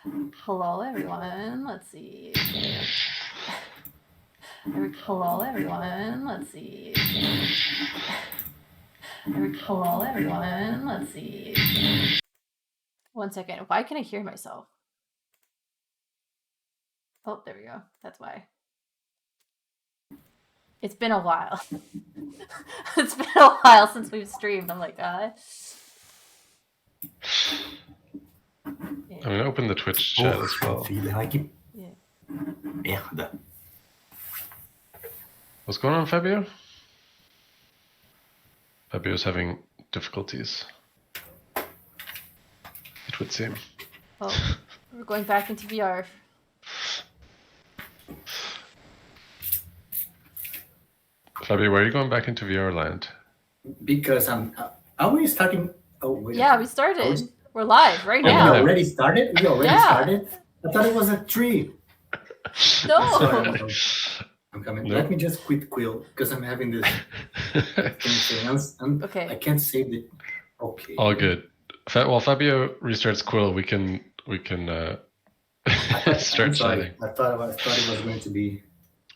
Hello, everyone. Let's see. Hello, everyone. Let's see. Hello, everyone. Let's see. 1 second. Why can I hear myself? Oh, there we go. That's why. It's been a while. It's been a while since we've streamed. I'm like, I'm gonna open the Twitch chat as well. Yeah. Merde. What's going on, Fabio? Fabio's having difficulties. It would seem. Oh, we're going back into VR. Fabio, why are you going back into VR land? Because are we starting? Oh, wait. Yeah, we started. We're live right now. We already started? We already started? I thought it was a 3. No. Sorry, I'm coming. Nope. Let me just quit Quill because I'm having this thing. Okay. I can't save it. Okay. All good. While Fabio restarts Quill, we can start chatting. I thought it was going to be.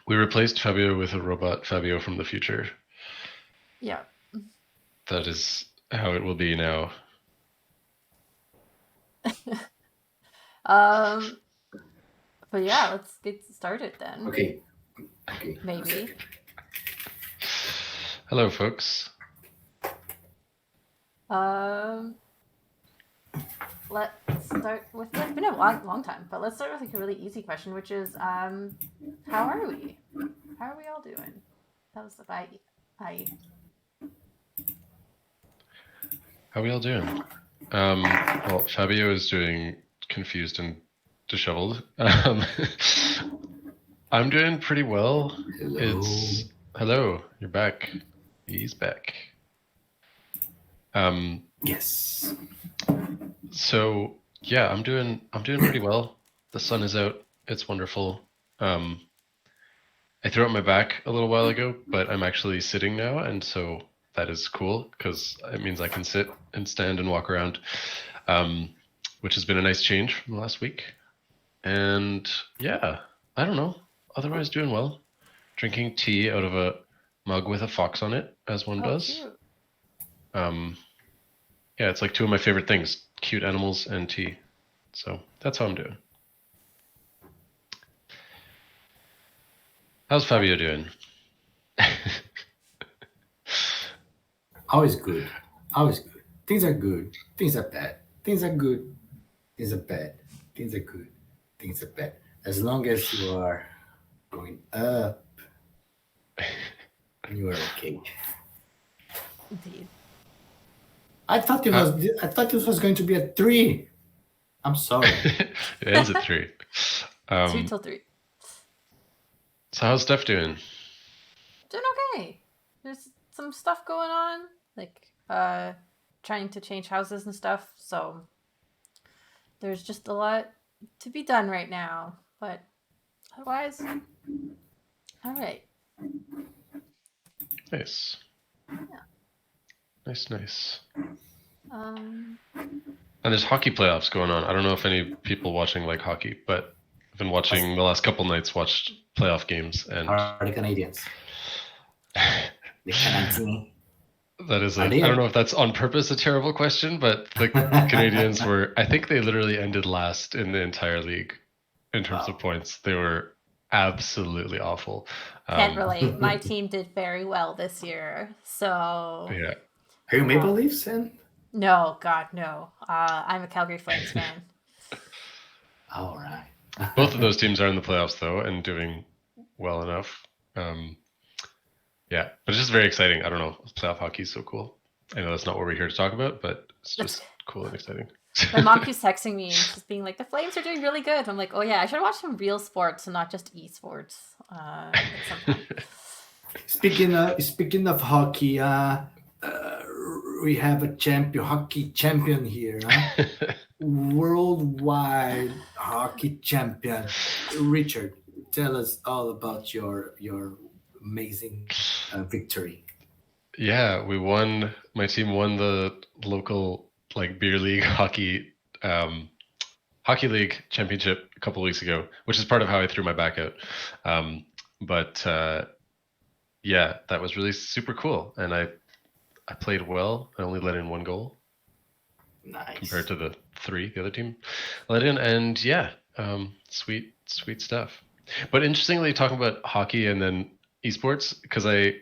We replaced Fabio with a robot Fabio from the future. Yeah. That is how it will be now. But yeah, let's get started then. Okay. Maybe. Hello, folks. Let's start with, it's been a long time, but let's start with like a really easy question, which is, how are we? How are we all doing? How's the bye? How are we all doing? Well, Fabio is doing confused and disheveled. I'm doing pretty well. Hello, you're back. He's back. Yes. So yeah, I'm doing pretty well. The sun is out. It's wonderful. I threw out my back a little while ago, but I'm actually sitting now, and so that is cool because it means I can sit and stand and walk around, which has been a nice change from the last week. And yeah, I don't know. Otherwise, doing well. Drinking tea out of a mug with a fox on it, as one does. Cute. Yeah, it's like two of my favorite things: cute animals and tea. So that's how I'm doing. How's Fabio doing? Always good. Always good. Things are good. Things are bad. Things are good. Things are bad. Things are good. Things are bad. As long as you are going up, you are okay. Indeed. I thought this was going to be a 3. I'm sorry. It ends at 3. 2 till 3. So how's Steph doing? Doing okay. There's some stuff going on, like trying to change houses and stuff. So there's just a lot to be done right now. But otherwise, all right. Nice. Yeah. Nice. Um. And there's hockey playoffs going on. I don't know if any people watching like hockey, but I've been watching the last couple nights, watched playoff games, and Are the Canadians? The Canadians. That is I don't know if that's on purpose a terrible question, but the Canadians were, I think they literally ended last in the entire league in terms of points. They were absolutely awful. Can't relate. My team did very well this year, so yeah. Are you Maple Leafs fan? No, God, no. I'm a Calgary Flames fan. All right. Both of those teams are in the playoffs though and doing well enough. Yeah, but it's just very exciting. I don't know. Playoff hockey is so cool. I know that's not what we're here to talk about, but it's just cool and exciting. My mom keeps texting me and just being like, the Flames are doing really good. I'm like, oh yeah, I should watch some real sports and not just esports. Speaking of hockey, we have a hockey champion here. Huh? Worldwide hockey champion. Richard, tell us all about your amazing victory. Yeah, we won. My team won the local beer league hockey Hockey League championship a couple of weeks ago, which is part of how I threw my back out. But yeah, that was really super cool, and I played well. I only let in 1 goal. Nice. Compared to the 3 the other team let in, and yeah, sweet stuff. But interestingly, talking about hockey and then esports, because I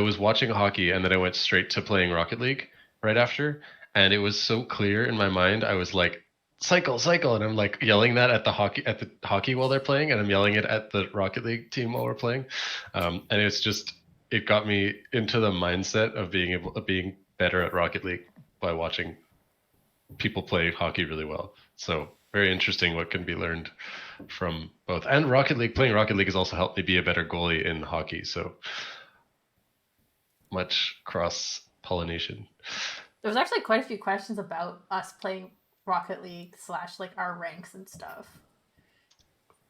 was watching hockey and then I went straight to playing Rocket League right after, and it was so clear in my mind. I was like, cycle, and I'm like yelling that at the hockey while they're playing, and I'm yelling it at the Rocket League team while we're playing, and it got me into the mindset of being better at Rocket League by watching people play hockey really well. So very interesting what can be learned from both. And playing Rocket League has also helped me be a better goalie in hockey. So much cross pollination. There was actually quite a few questions about us playing Rocket League / like our ranks and stuff.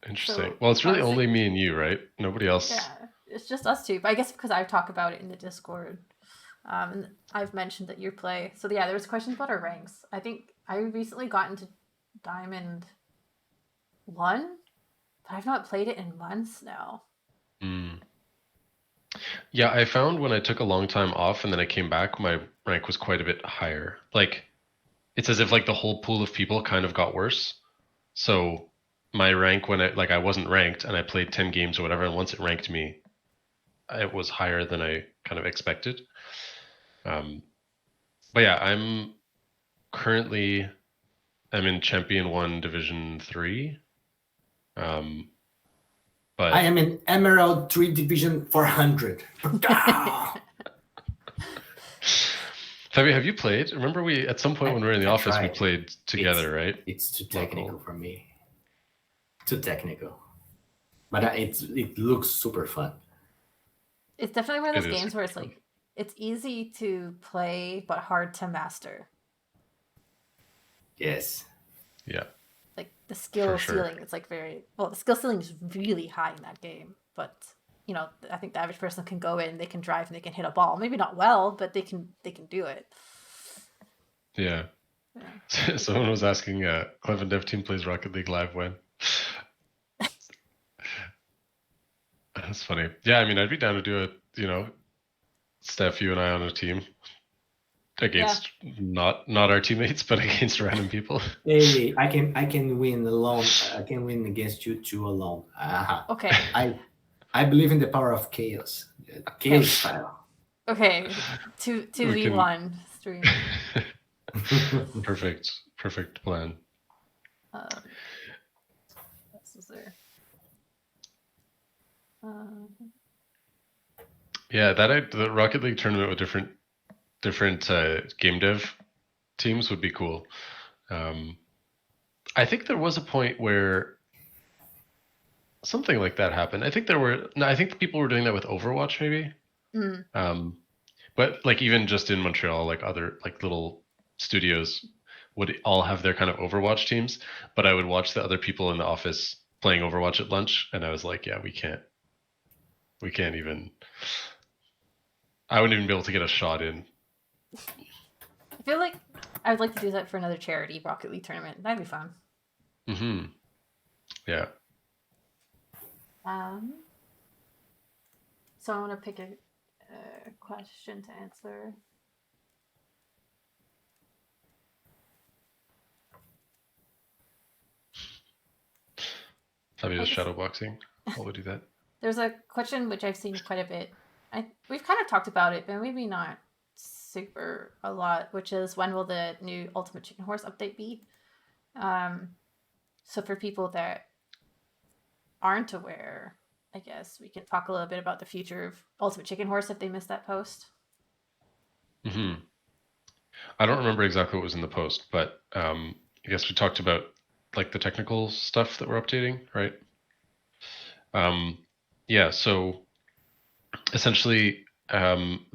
Interesting. So, well, it's really honestly, only me and you, right? Nobody else. Yeah, it's just us two. But I guess because I talk about it in the Discord. And I've mentioned that you play. So yeah, there was questions about our ranks. I think I recently got into Diamond 1, but I've not played it in months now. Yeah, I found when I took a long time off and then I came back, my rank was quite a bit higher. Like, it's as if like the whole pool of people kind of got worse. So my rank when I wasn't ranked and I played 10 games or whatever, and once it ranked me, it was higher than I kind of expected. But yeah, I'm in Champion 1 Division 3. But I am in Emerald 3 Division 400. Fabio, have you played? Remember at some point when we were in the office, we played together, right? It's too technical for me. Too technical. But it looks super fun. It's definitely one of those games where it's like, it's easy to play, but hard to master. Yes. Yeah. Like the skill ceiling, it's like the skill ceiling is really high in that game. But, I think the average person can go in, they can drive, and they can hit a ball. Maybe not well, but they can do it. Yeah. Someone was asking, Cleven Dev Team plays Rocket League live when? That's funny. Yeah, I mean, I'd be down to do it, Steph, you and I on a team against not our teammates, but against random people. Hey, I can win alone. I can win against you two alone. Okay. I believe in the power of chaos. Chaos style. Okay. 2v1 stream. Perfect plan. What was there? Yeah, the Rocket League tournament with different game dev teams would be cool. I think there was a point where something like that happened. I think people were doing that with Overwatch, maybe. But like even just in Montreal, like other like little studios would all have their kind of Overwatch teams. But I would watch the other people in the office playing Overwatch at lunch, and I was like, yeah, we can't even. I wouldn't even be able to get a shot in. I feel like I would like to do that for another charity Rocket League tournament. That'd be fun. Yeah. So I want to pick a question to answer. Fabio's shadowboxing. While we do that. There's a question which I've seen quite a bit. We've kind of talked about it, but maybe not super a lot, which is when will the new Ultimate Chicken Horse update be? So for people that aren't aware, I guess we can talk a little bit about the future of Ultimate Chicken Horse if they missed that post. I don't remember exactly what was in the post, but I guess we talked about like the technical stuff that we're updating, right? Yeah, so essentially some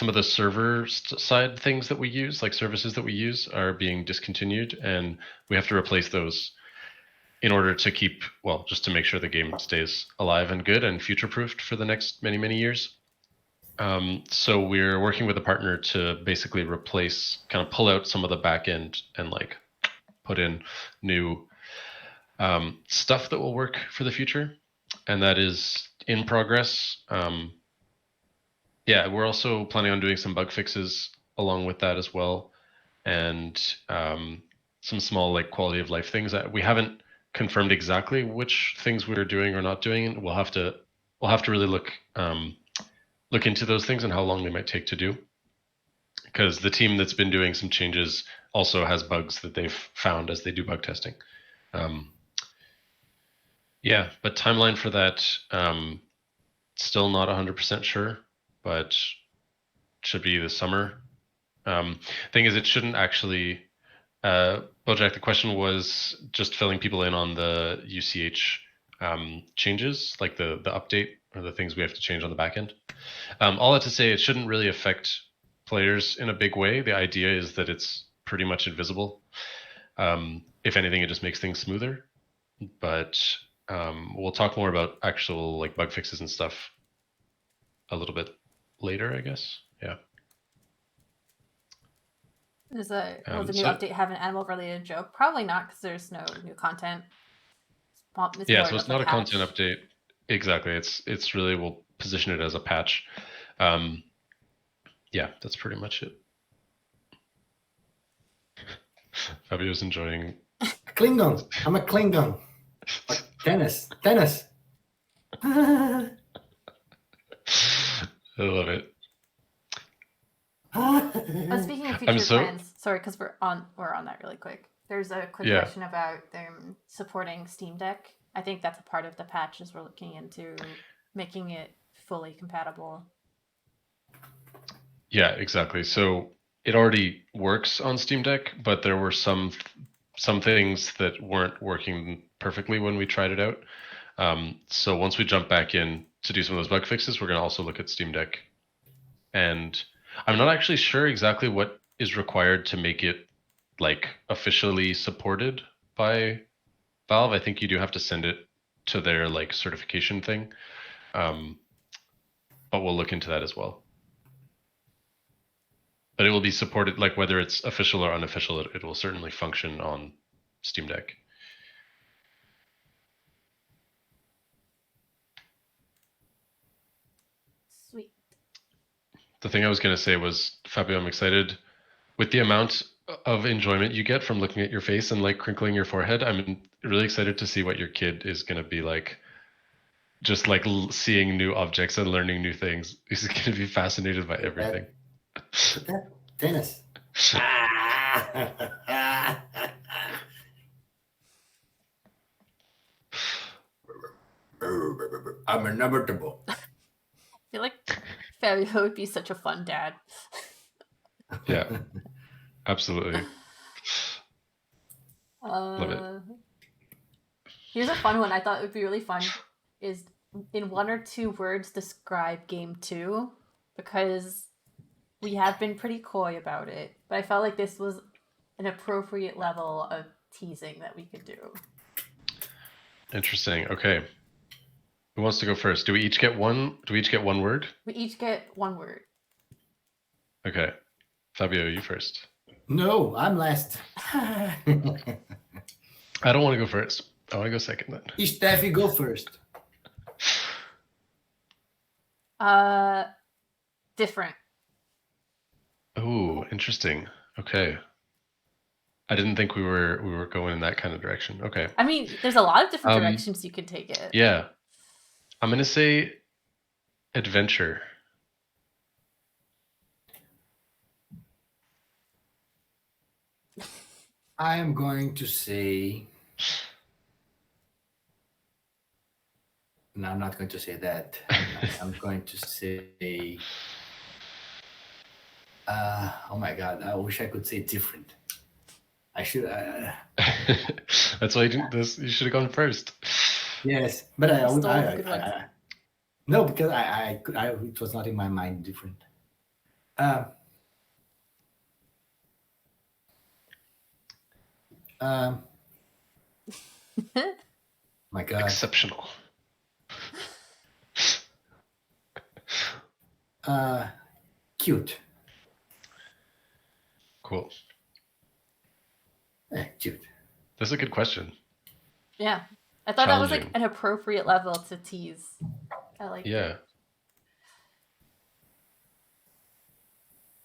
of the server side things that we use, like services that we use, are being discontinued, and we have to replace those in order to just to make sure the game stays alive and good and future-proofed for the next many, many years. So we're working with a partner to basically pull out some of the back end and like put in new stuff that will work for the future, and that is in progress. Yeah, we're also planning on doing some bug fixes along with that as well, and some small like quality of life things that we haven't confirmed exactly which things we're doing or not doing. We'll have to really look into those things and how long they might take to do, because the team that's been doing some changes also has bugs that they've found as they do bug testing. Yeah, but timeline for that, still not 100% sure, but should be this summer. Thing is, it shouldn't actually. Bojack, the question was just filling people in on the UCH changes, like the update or the things we have to change on the back end. All that to say, it shouldn't really affect players in a big way. The idea is that it's pretty much invisible. If anything, it just makes things smoother. But we'll talk more about actual like bug fixes and stuff a little bit later, I guess. Yeah. Will the new update have an animal-related joke? Probably not, because there's no new content. Yeah, so it's not a content update. Exactly. It's really, we'll position it as a patch. Yeah, that's pretty much it. Fabio's enjoying. Klingon. I'm a Klingon. Like tennis. I love it. Speaking of future plans, sorry, because we're on that really quick. There's a quick question about them supporting Steam Deck. I think that's a part of the patch, as we're looking into making it fully compatible. Yeah, exactly. So it already works on Steam Deck, but there were some things that weren't working perfectly when we tried it out. So once we jump back in to do some of those bug fixes, we're going to also look at Steam Deck. And I'm not actually sure exactly what is required to make it like officially supported by Valve. I think you do have to send it to their like certification thing. But we'll look into that as well. But it will be supported, like whether it's official or unofficial, it will certainly function on Steam Deck. Sweet. The thing I was going to say was, Fabio, I'm excited with the amount of enjoyment you get from looking at your face and like crinkling your forehead. I'm really excited to see what your kid is going to be like, just like seeing new objects and learning new things. He's going to be fascinated by everything. Tennis. I'm inevitable. I feel like Fabio would be such a fun dad. Yeah, absolutely. Love it. Here's a fun one I thought would be really fun, is in 1 or 2 words describe game 2, because we have been pretty coy about it, but I felt like this was an appropriate level of teasing that we could do. Interesting. Okay. Who wants to go first? Do we each get one word? We each get 1 word. Okay. Fabio, you first. No, I'm last. I don't want to go first. I want to go second then. Steffi, go first. Different. Oh, interesting. Okay. I didn't think we were going in that kind of direction. Okay. I mean, there's a lot of different directions you could take it. Yeah. I'm going to say adventure. I am going to say... No, I'm not going to say that. I'm going to say... oh my God, I wish I could say different. I should... That's why you didn't this. You should have gone first. Yes, but no, because I it was not in my mind different. My God. Exceptional. Cute. Cool. Cute. That's a good question. Yeah. I thought that was like Challenging. an appropriate level to tease. I like Yeah,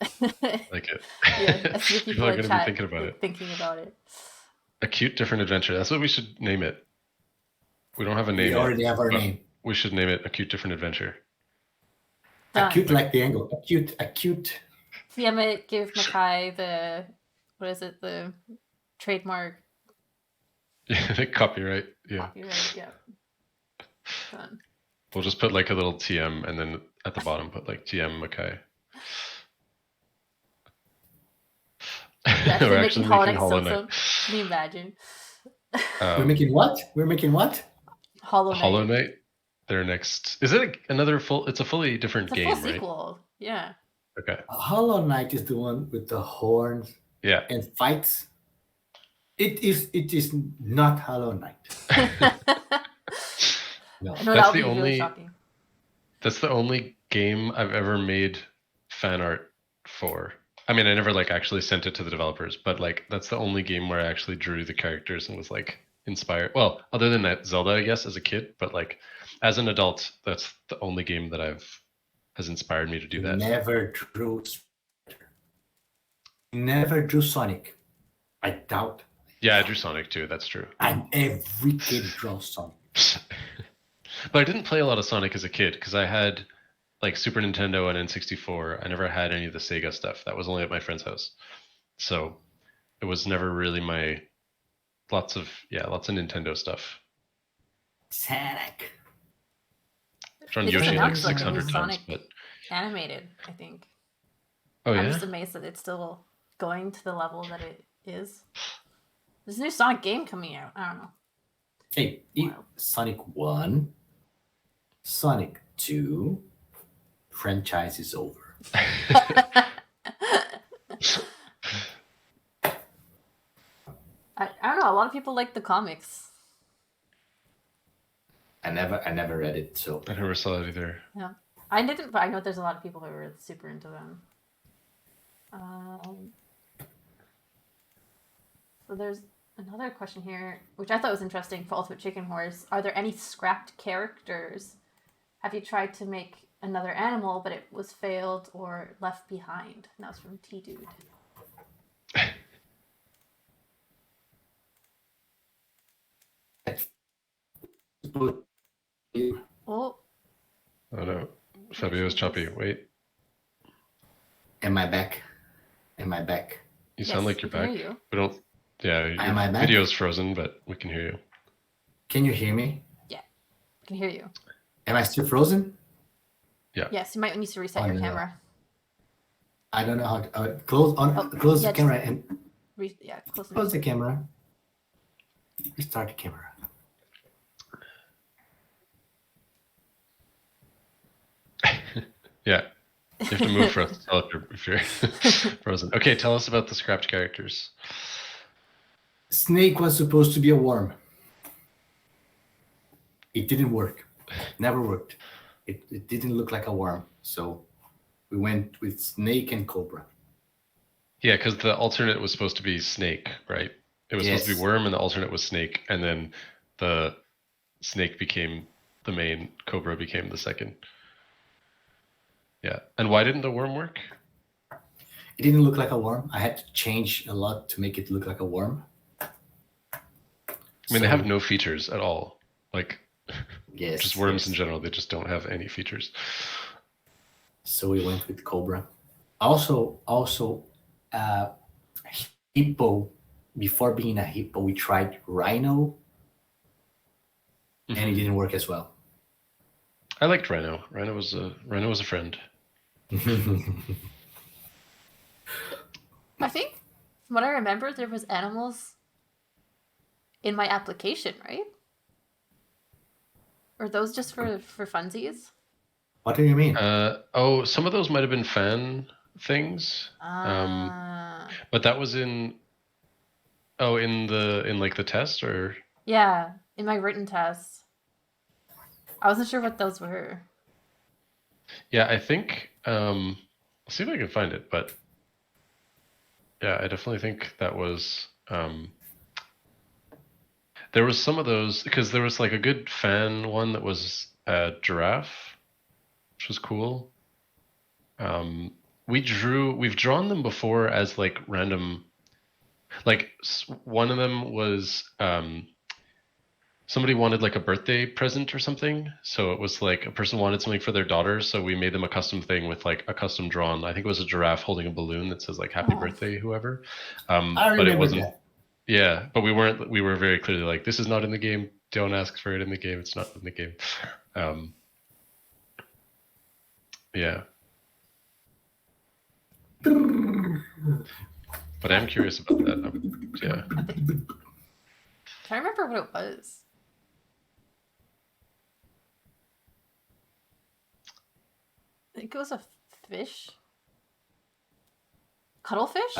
it. like it. Yeah, I see the People people are in going to be chat thinking about like it. thinking about it. A cute different adventure. That's what we should name it. We don't have a We name yet, already have our but name. we should name it A Cute Different Adventure. Acute Done. like the angle. Acute. See, I might give Makai the what is it? The trademark Copyright. Yeah. copyright. Yeah. Done. We'll just put like a little TM and then at the bottom put like TM Mackay. Yeah, We're they're actually making Hollow making Knight Hollow so Knight. Can you imagine? We're making what? We're making what? Hollow Knight. Hollow Knight. Their next. Is it another full? It's a fully different It's a game, full right? sequel. Yeah. Okay. Hollow Knight is the one with the horns Yeah. and fights. It is not Hollow Knight. No. I know That's that would the be really only. shocking. That's the only game I've ever made fan art for. I mean, I never like actually sent it to the developers, but like that's the only game where I actually drew the characters and was like inspired. Well, other than that, Zelda, I guess, as a kid, but like as an adult, that's the only game that has inspired me to do that. Never drew Sonic. I doubt. Yeah, I drew Sonic too. That's true. And every kid draws Sonic. But I didn't play a lot of Sonic as a kid because I had like Super Nintendo and N64. I never had any of the Sega stuff. That was only at my friend's house. So it was never really my lots of Nintendo stuff. Sonic. Drawn They just Yoshi like announced like a new 600 times, Sonic but animated, I think. oh I'm yeah, just amazed that it's still going to the level that it is. There's a new Sonic game coming out. I don't know. Hey, Wild. Sonic 1, Sonic 2, franchise is over. I don't know. A lot of people like the comics. I never read it, so I never saw that either. Yeah, I didn't, but I know there's a lot of people who were super into them. So there's another question here, which I thought was interesting for Ultimate Chicken Horse. Are there any scrapped characters? Have you tried to make another animal, but it was failed or left behind? And that was from T-Dude. Oh, Oh no, Fabio's choppy. Wait, am I back? Am I back? you sound yes, like you're we can back. hear you. We don't. Yeah, your Am I back? video's frozen, but we can hear you. Can you hear me? I can hear you. Am I still frozen? Yes, you might need to reset Oh, your no. camera. I don't know how to close yeah, the camera and close enough. close the camera. Restart the camera. Yeah, you have to move for us to tell if you're frozen. Okay, tell us about the scrapped characters. Snake was supposed to be a worm. It didn't work. Never worked. It didn't look like a worm. So we went with Snake and Cobra. Yeah, because the alternate was supposed to be Snake, right? It was supposed to be Yes. Worm, and the alternate was Snake, and then the Snake became the main, Cobra became the second. Yeah, and why didn't the Worm work? It didn't look like a worm. I had to change a lot to make it look like a worm. I mean, they have no features at all. Like, yes, just worms yes. in general, they just don't have any features. So we went with Cobra. Also, hippo. Before being a hippo, we tried rhino, and it didn't work as well. I liked Rhino. Rhino was a friend. I think, from what I remember, there was animals in my application, right? Or those just for funsies? What do you mean? Some of those might have been fan things. But that was in like the test, or yeah, in my written test. I wasn't sure what those were. yeah, I think I'll see if I can find it, but yeah, I definitely think that was There was some of those because there was like a good fan one that was a giraffe, which was cool. We've drawn them before as like random, like one of them was somebody wanted like a birthday present or something. So it was like a person wanted something for their daughter. So we made them a custom thing with like a custom drawn, I think it was a giraffe holding a balloon that says like happy Aw. birthday, whoever. I But it remember wasn't, that. yeah, but we were very clearly like, this is not in the game. Don't ask for it in the game. It's not in the game. Yeah. But I'm curious about that. Yeah. I can't remember what it was. I think it was a fish. Cuttlefish?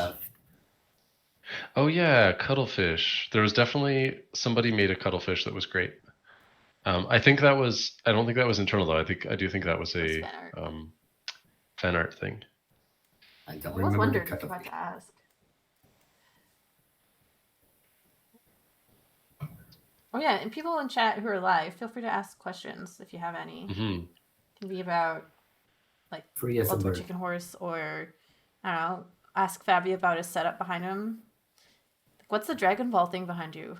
Oh yeah, cuttlefish. There was definitely somebody made a cuttlefish that was great. I think that was. I don't think that was internal though. I do think that was That's a fan art. fan art thing. I don't I was remember the wondering if you cutoff. had to ask. Oh yeah, and people in chat who are live, feel free to ask questions if you have any. Hmm. It can be about like Free as a Ultimate bird. Chicken Horse, or I don't know, ask Fabi about his setup behind him. What's the Dragon Ball thing behind you?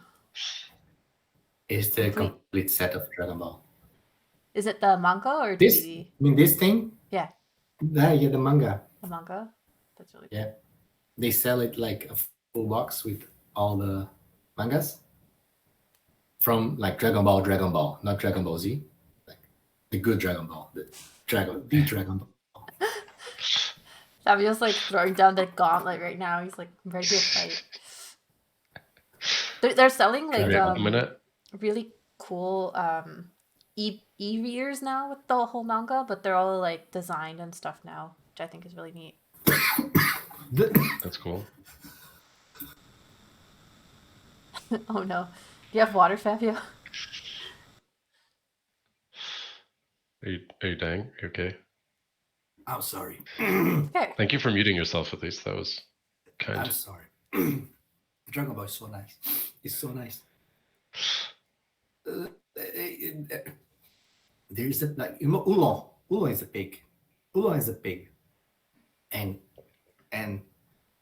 It's the Complete. complete set of Dragon Ball. Is it the manga or This, DVD? I mean, this thing. Yeah, Yeah, the manga. the manga. That's really Yeah, they sell it like a full box with all the mangas from like Dragon Ball, not Dragon Ball Z, like the good Dragon Ball, the Dragon Ball. Fabio's like throwing down the gauntlet right now. He's like ready to fight. They're selling like Okay, I'm gonna. really cool e-readers now with the whole manga, but they're all like designed and stuff now, which I think is really neat. That's cool. Oh no. Do you have water, Fabio? Are you dying? Are you okay? I'm sorry. Okay. Thank you for muting yourself at least. That was kind. I'm sorry. Dragon Ball is so nice. It's so nice. There's a like Oolong. Oolong is a pig. Oolong is a pig. And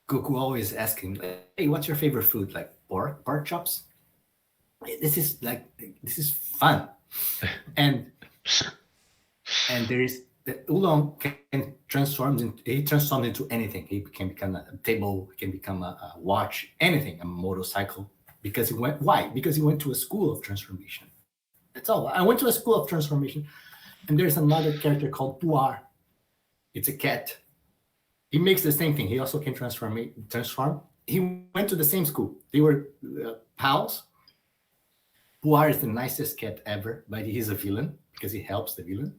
Goku always asking like, hey, what's your favorite food? Like pork chops? This is fun. and there is the Oolong can transforms into anything. He can become a table, he can become a watch, anything, a motorcycle. Because he went Because he went to a school of transformation. That's all. I went to a school of transformation, and there's another character called Puar. It's a cat. He makes the same thing. He also can transform. He went to the same school. They were pals. Puar is the nicest cat ever, but he's a villain because he helps the villain.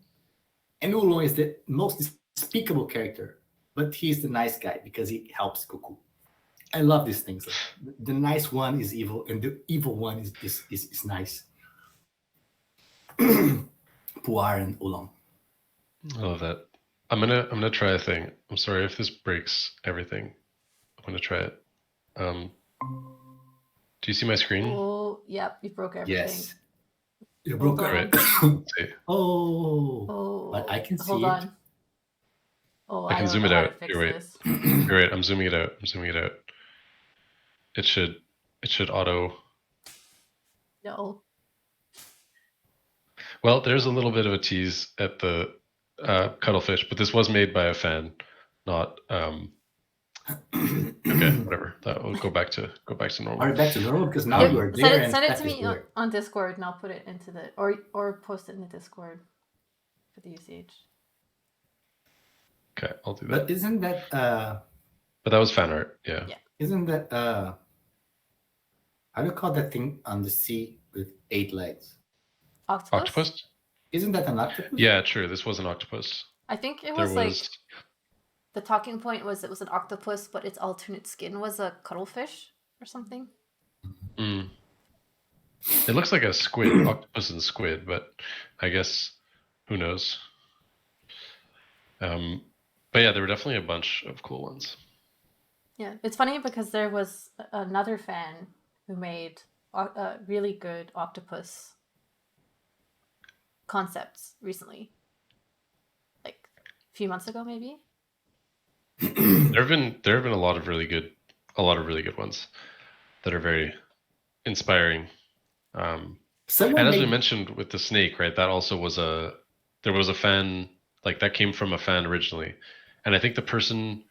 And Oolong is the most despicable character, but he's the nice guy because he helps Goku. I love these things. The nice one is evil, and the evil one is nice. Puar and Oolong. I love that. I'm gonna try a thing. I'm sorry if this breaks everything. I'm gonna try it. Do you see my screen? Oh, yep, you broke everything. Yes. You broke Hold it. on. Oh. But I can see Hold it. on. Oh, I can don't zoom know it how out. to fix You're right. this. You're right. I'm zooming it out. It should auto. No. Well, there's a little bit of a tease at the cuttlefish, but this was made by a fan, not. Okay, whatever. That will go back to normal. Are you back to normal? Because now Yeah, you are there. send it and to that is me weird. on Discord, and I'll put it into the or post it in the Discord for the UCH. Okay, I'll do that. But isn't that But that was fan art. Yeah. isn't that how do you call that thing on the sea with 8 legs? Octopus? Isn't that an octopus? Yeah, true. This was an octopus. I think it There was like was. the talking point was it was an octopus, but its alternate skin was a cuttlefish or something. Mm. It looks like a squid, octopus and squid, but I guess who knows. But yeah, there were definitely a bunch of cool ones. Yeah, it's funny because there was another fan who made really good octopus concepts recently, like a few months ago, maybe. There have been a lot of really good ones that are very inspiring. And as we mentioned with the snake, right? That also was there was a fan, like that came from a fan originally, and I think the person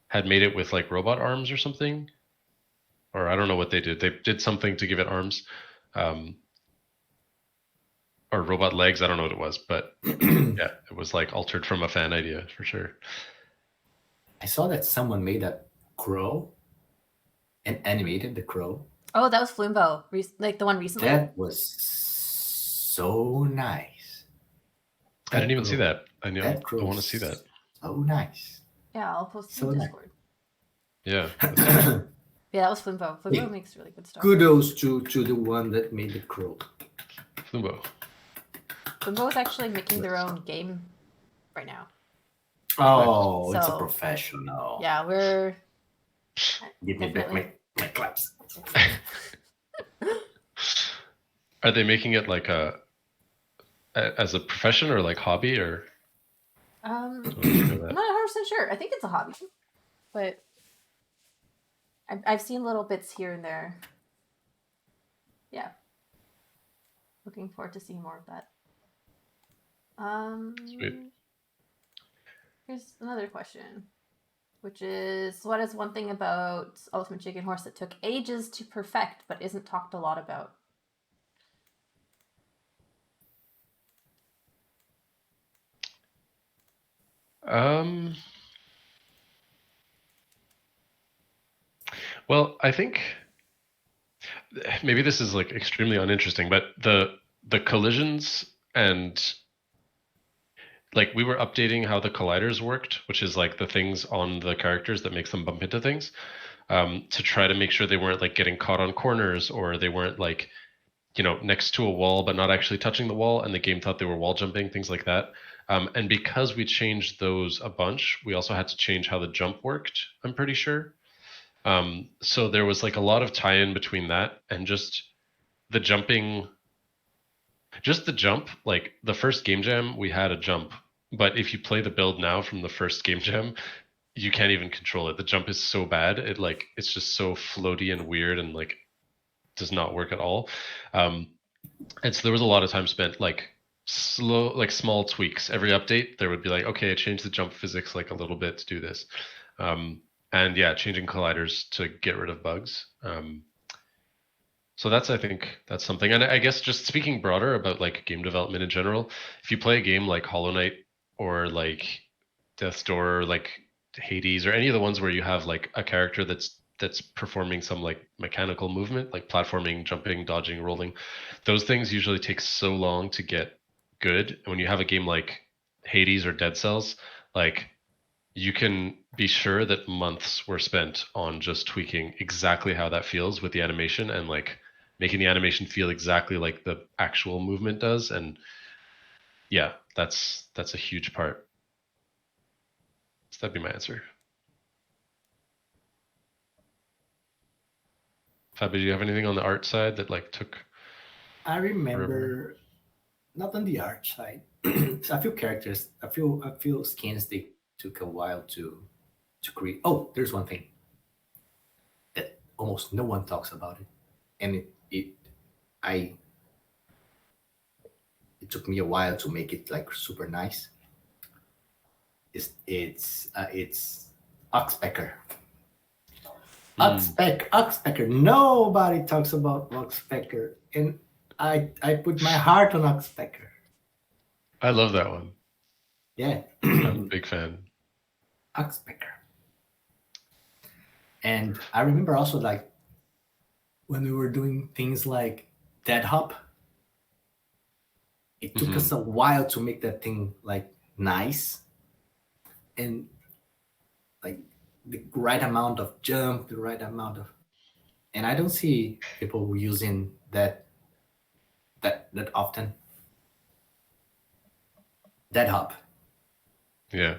had made it with like robot arms or something, or I don't know what they did. They did something to give it arms, or robot legs. I don't know what it was, but yeah, it was like altered from a fan idea for sure. I saw that someone made a crow and animated the crow. Oh, that was Floombo, like the one recently. That was so nice. I didn't even see that. I want to see that. So nice. Yeah, I'll post it So in nice. Discord. Yeah. Yeah, that was Floombo. Floombo makes really good stuff. Kudos to the one that made the crow. Floombo. Floombo is actually making their own game right now. Oh, So, it's a professional. Yeah, we're... Give me back my claps. Are they making it like as a profession or like hobby or? I'm not 100% sure. I think it's a hobby, but I've seen little bits here and there. Yeah. Looking forward to seeing more of that. Sweet. Here's another question, which is, what is one thing about Ultimate Chicken Horse that took ages to perfect but isn't talked a lot about? Well, I think maybe this is like extremely uninteresting, but the collisions and like we were updating how the colliders worked, which is like the things on the characters that makes them bump into things, to try to make sure they weren't like getting caught on corners or they weren't like, next to a wall but not actually touching the wall and the game thought they were wall jumping, things like that. And because we changed those a bunch, we also had to change how the jump worked, I'm pretty sure. So there was like a lot of tie-in between that and just the jumping, just the jump. Like the first game jam, we had a jump, but if you play the build now from the first game jam, you can't even control it. The jump is so bad. It's just so floaty and weird and like does not work at all. And so there was a lot of time spent like small tweaks. Every update, there would be like, okay, I changed the jump physics like a little bit to do this. And yeah, changing colliders to get rid of bugs. So I think that's something. And I guess just speaking broader about like game development in general, if you play a game like Hollow Knight or like Death's Door, or like Hades, or any of the ones where you have like a character that's performing some like mechanical movement, like platforming, jumping, dodging, rolling, those things usually take so long to get good. And when you have a game like Hades or Dead Cells, like you can be sure that months were spent on just tweaking exactly how that feels with the animation and like making the animation feel exactly like the actual movement does. And yeah, that's a huge part. So that'd be my answer. Fabi, do you have anything on the art side that like took? I remember, not on the art side. A few characters, a few skins. They took a while to create. Oh, there's one thing that almost no one talks about it, and it took me a while to make it like super nice. It's Oxpecker. Oxpecker. Nobody talks about Oxpecker, and I put my heart on Oxpecker. I love that one. Yeah, I'm a big fan. Oxpecker. And I remember also like when we were doing things like Dead Hop, it took us a while to make that thing like nice and like the right amount of jump, the right amount of, and I don't see people using that often. Dead Hop. Yeah.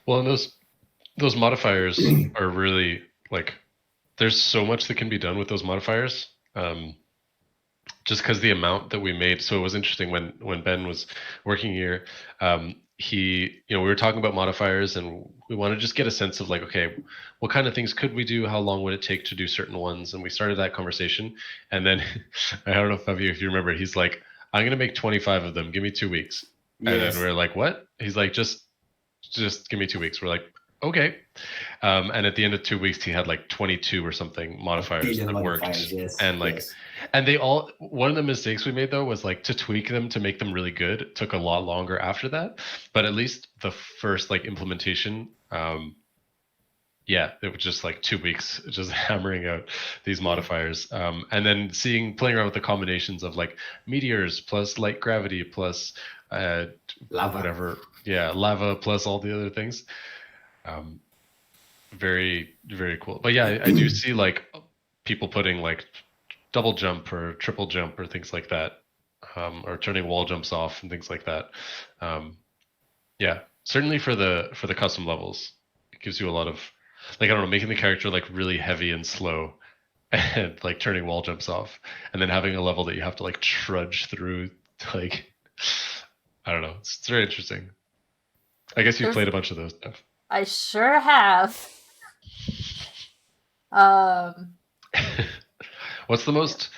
Well, and those modifiers are really like, there's so much that can be done with those modifiers. just because the amount that we made. So it was interesting when Ben was working here. He, we were talking about modifiers, and we want to just get a sense of like, okay, what kind of things could we do? How long would it take to do certain ones? And we started that conversation, and then I don't know if you remember, he's like, I'm gonna make 25 of them. Give me 2 weeks. And then Yes. we're like, what? He's like, just give me 2 weeks. We're like, okay. And at the end of 2 weeks, he had like 22 or something modifiers Billion that modifiers, worked. yes. And like, yes. and they all, one of the mistakes we made though was like to tweak them to make them really good. It took a lot longer after that, but at least the first like implementation, yeah, it was just like 2 weeks, just hammering out these modifiers, and then playing around with the combinations of like meteors plus light gravity plus Lava. whatever, yeah, lava plus all the other things. Very, very cool. But yeah, I do see like people putting like double jump or triple jump or things like that, or turning wall jumps off and things like that. Yeah, certainly for the custom levels, it gives you a lot of like, I don't know, making the character like really heavy and slow, and like turning wall jumps off, and then having a level that you have to like trudge through. Like, I don't know, it's very interesting. I guess you've played a bunch of those stuff. I sure have. What's the most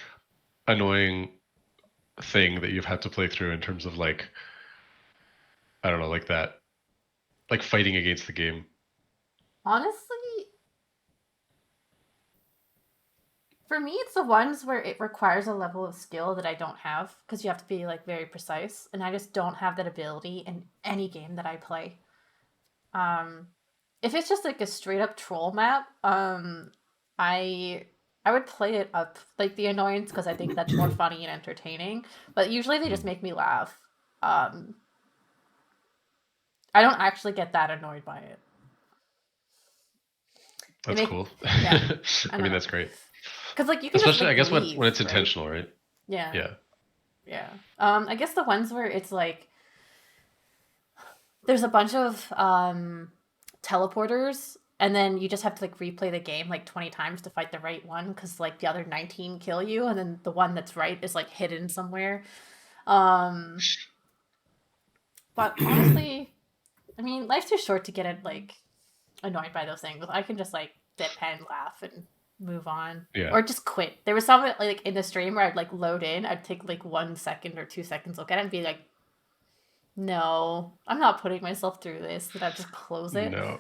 annoying thing that you've had to play through in terms of like, I don't know, like that, like fighting against the game? Honestly, for me, it's the ones where it requires a level of skill that I don't have, because you have to be like very precise, and I just don't have that ability in any game that I play. If it's just like a straight up troll map, I would play it up like the annoyance, because I think that's more funny and entertaining. But usually they just make me laugh. I don't actually get that annoyed by it. That's cool. Yeah, I mean, that's great. Because like you can especially, just, like, I guess when it's intentional, right? Yeah. I guess the ones where it's like there's a bunch of teleporters, and then you just have to like replay the game like 20 times to fight the right one, because like the other 19 kill you, and then the one that's right is like hidden somewhere. But honestly, I mean, life's too short to get it like annoyed by those things. I can just like deadpan laugh and move on, or just quit. There was some like in the stream where I'd like load in, I'd take like 1 second or 2 seconds look at it and be like, no, I'm not putting myself through this. That I'd just close it. No.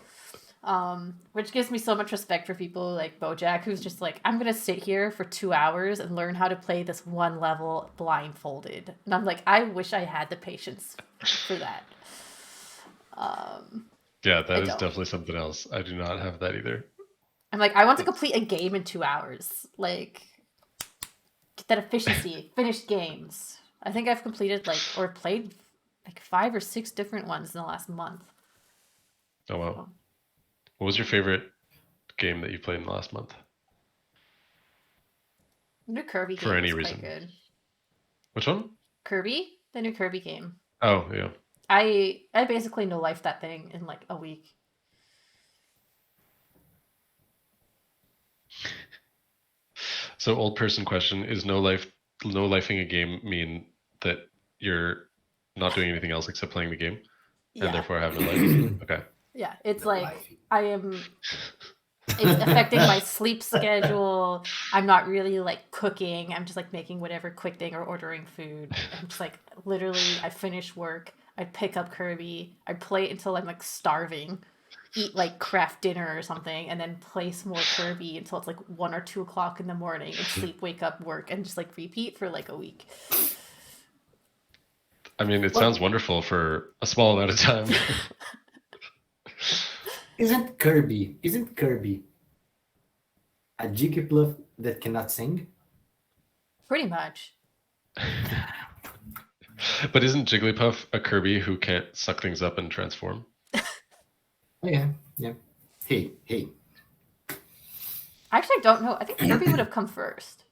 Which gives me so much respect for people like Bojack, who's just like, I'm gonna sit here for 2 hours and learn how to play this one level blindfolded. And I'm like, I wish I had the patience for that. Yeah, that is definitely something else. I do not have that either. I'm like, I want to complete a game in 2 hours. Like, get that efficiency. Finished games. I think I've completed like, or played like 5 or 6 different ones in the last month. Oh, wow. What was your favorite game that you played in the last month? The new Kirby game for any was reason. quite good. Which one? Kirby? The new Kirby game. Oh, yeah. I basically no-lifed that thing in like a week. So, old person question, is no-lifing a game mean that you're not doing anything else except playing the game? And therefore have no life? Okay. Yeah, it's no like it's affecting my sleep schedule. I'm not really like cooking. I'm just like making whatever quick thing or ordering food. I'm just like literally, I finish work, I pick up Kirby, I play until I'm like starving, eat like craft dinner or something, and then play some more Kirby until it's like 1 or 2 o'clock in the morning, and sleep, wake up, work, and just like repeat for like a week. I mean, it sounds wonderful for a small amount of time. Isn't Kirby a Jigglypuff that cannot sing? Pretty much. But isn't Jigglypuff a Kirby who can't suck things up and transform? Oh, yeah. Hey. I actually don't know. I think Kirby would have come first.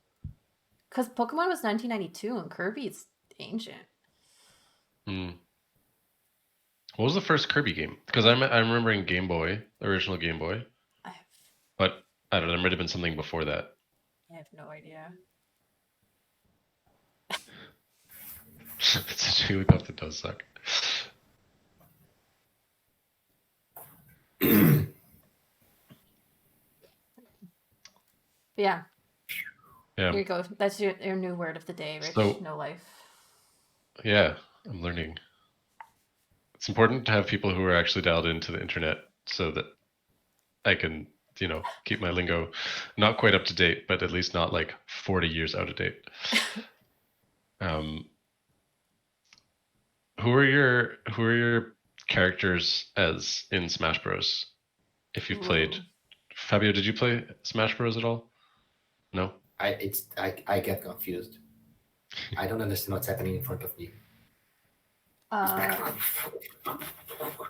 Because Pokemon was 1992 and Kirby's ancient. What was the first Kirby game? Because I'm remembering Game Boy, the original Game Boy. But I don't know, there might have been something before that. I have no idea. It's a Jigglypuff that does suck. Yeah. Yeah. Here you go. That's your new word of the day, Rich. So- No life. Yeah, I'm learning. It's important to have people who are actually dialed into the internet so that I can, keep my lingo not quite up to date, but at least not like 40 years out of date. Who are your characters as in Smash Bros? If you've played, Ooh. Fabio, did you play Smash Bros at all? No. I get confused. I don't understand what's happening in front of me.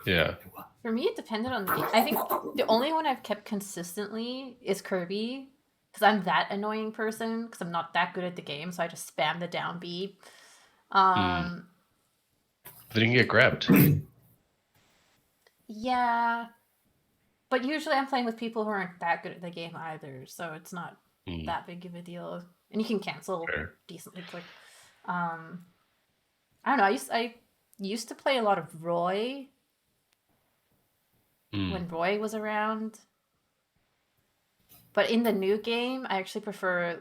Yeah. For me, it depended on the game. I think the only one I've kept consistently is Kirby, because I'm that annoying person, because I'm not that good at the game, so I just spam the down B. Then you can get grabbed. Yeah. But usually I'm playing with people who aren't that good at the game either, so it's not that big of a deal. And you can cancel Fair. decently quick. I don't know. I used to play a lot of Roy when Roy was around. But in the new game, I actually prefer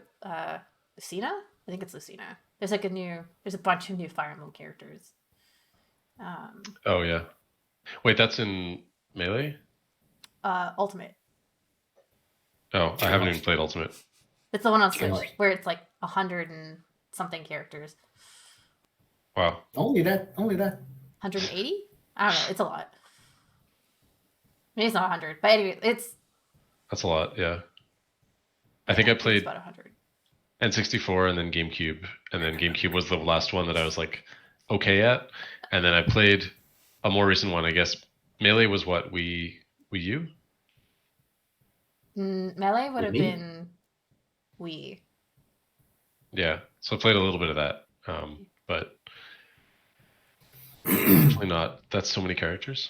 Lucina. I think it's Lucina. There's a bunch of new Fire Emblem characters. Oh yeah. Wait, that's in Melee? Ultimate. Oh, I haven't even played Ultimate. It's the one on Switch Cannot. where it's like 100 and something characters. Wow. Only that. 180? I don't know. It's a lot. Maybe it's not 100, but anyway, That's a lot, yeah. I think I it's played about 100. N64 and then GameCube, and then GameCube was the last one that I was like okay at, and then I played a more recent one. I guess Melee was what, Wii U? Melee would have Me? been Wii. Yeah, so I played a little bit of that, but definitely not. That's so many characters.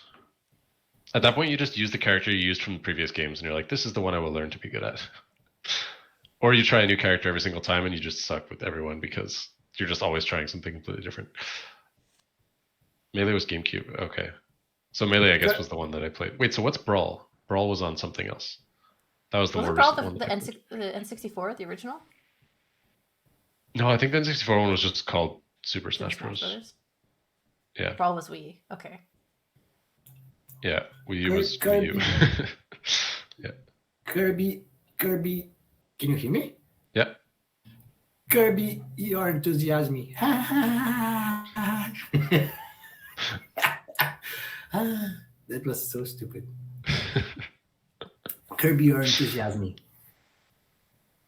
At that point, you just use the character you used from the previous games, and you're like, this is the one I will learn to be good at. Or you try a new character every single time, and you just suck with everyone because you're just always trying something completely different. Melee was GameCube. Okay. So Melee, I guess, was the one that I played. Wait, so what's Brawl? Brawl was on something else. That was the Was more it Brawl recent one. the N64, the original? No, I think the N64 one was just called Super Super Smash Bros. Brothers? Yeah. Brawl was Wii. Okay. Yeah. Wii U was Wii U. Yeah. Kirby, can you hear me? Yeah. Kirby, your enthusiasm. That was so stupid. Kirby, your enthusiasm.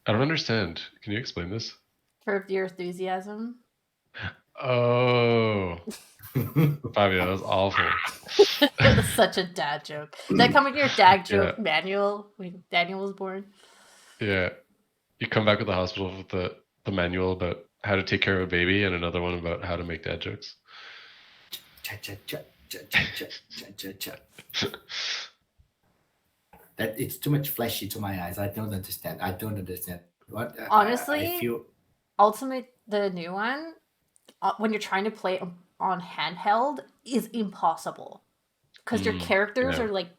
I don't understand. Can you explain this? For your enthusiasm. Oh. Fabio, that was awful. It was such a dad joke. Did that come with your dad joke manual when Daniel was born? Yeah. You come back to the hospital with the manual about how to take care of a baby and another one about how to make dad jokes. That it's too much flashy to my eyes. I don't understand. What Honestly, I feel. Ultimate, the new one, when you're trying to play on handheld, is impossible because your characters are like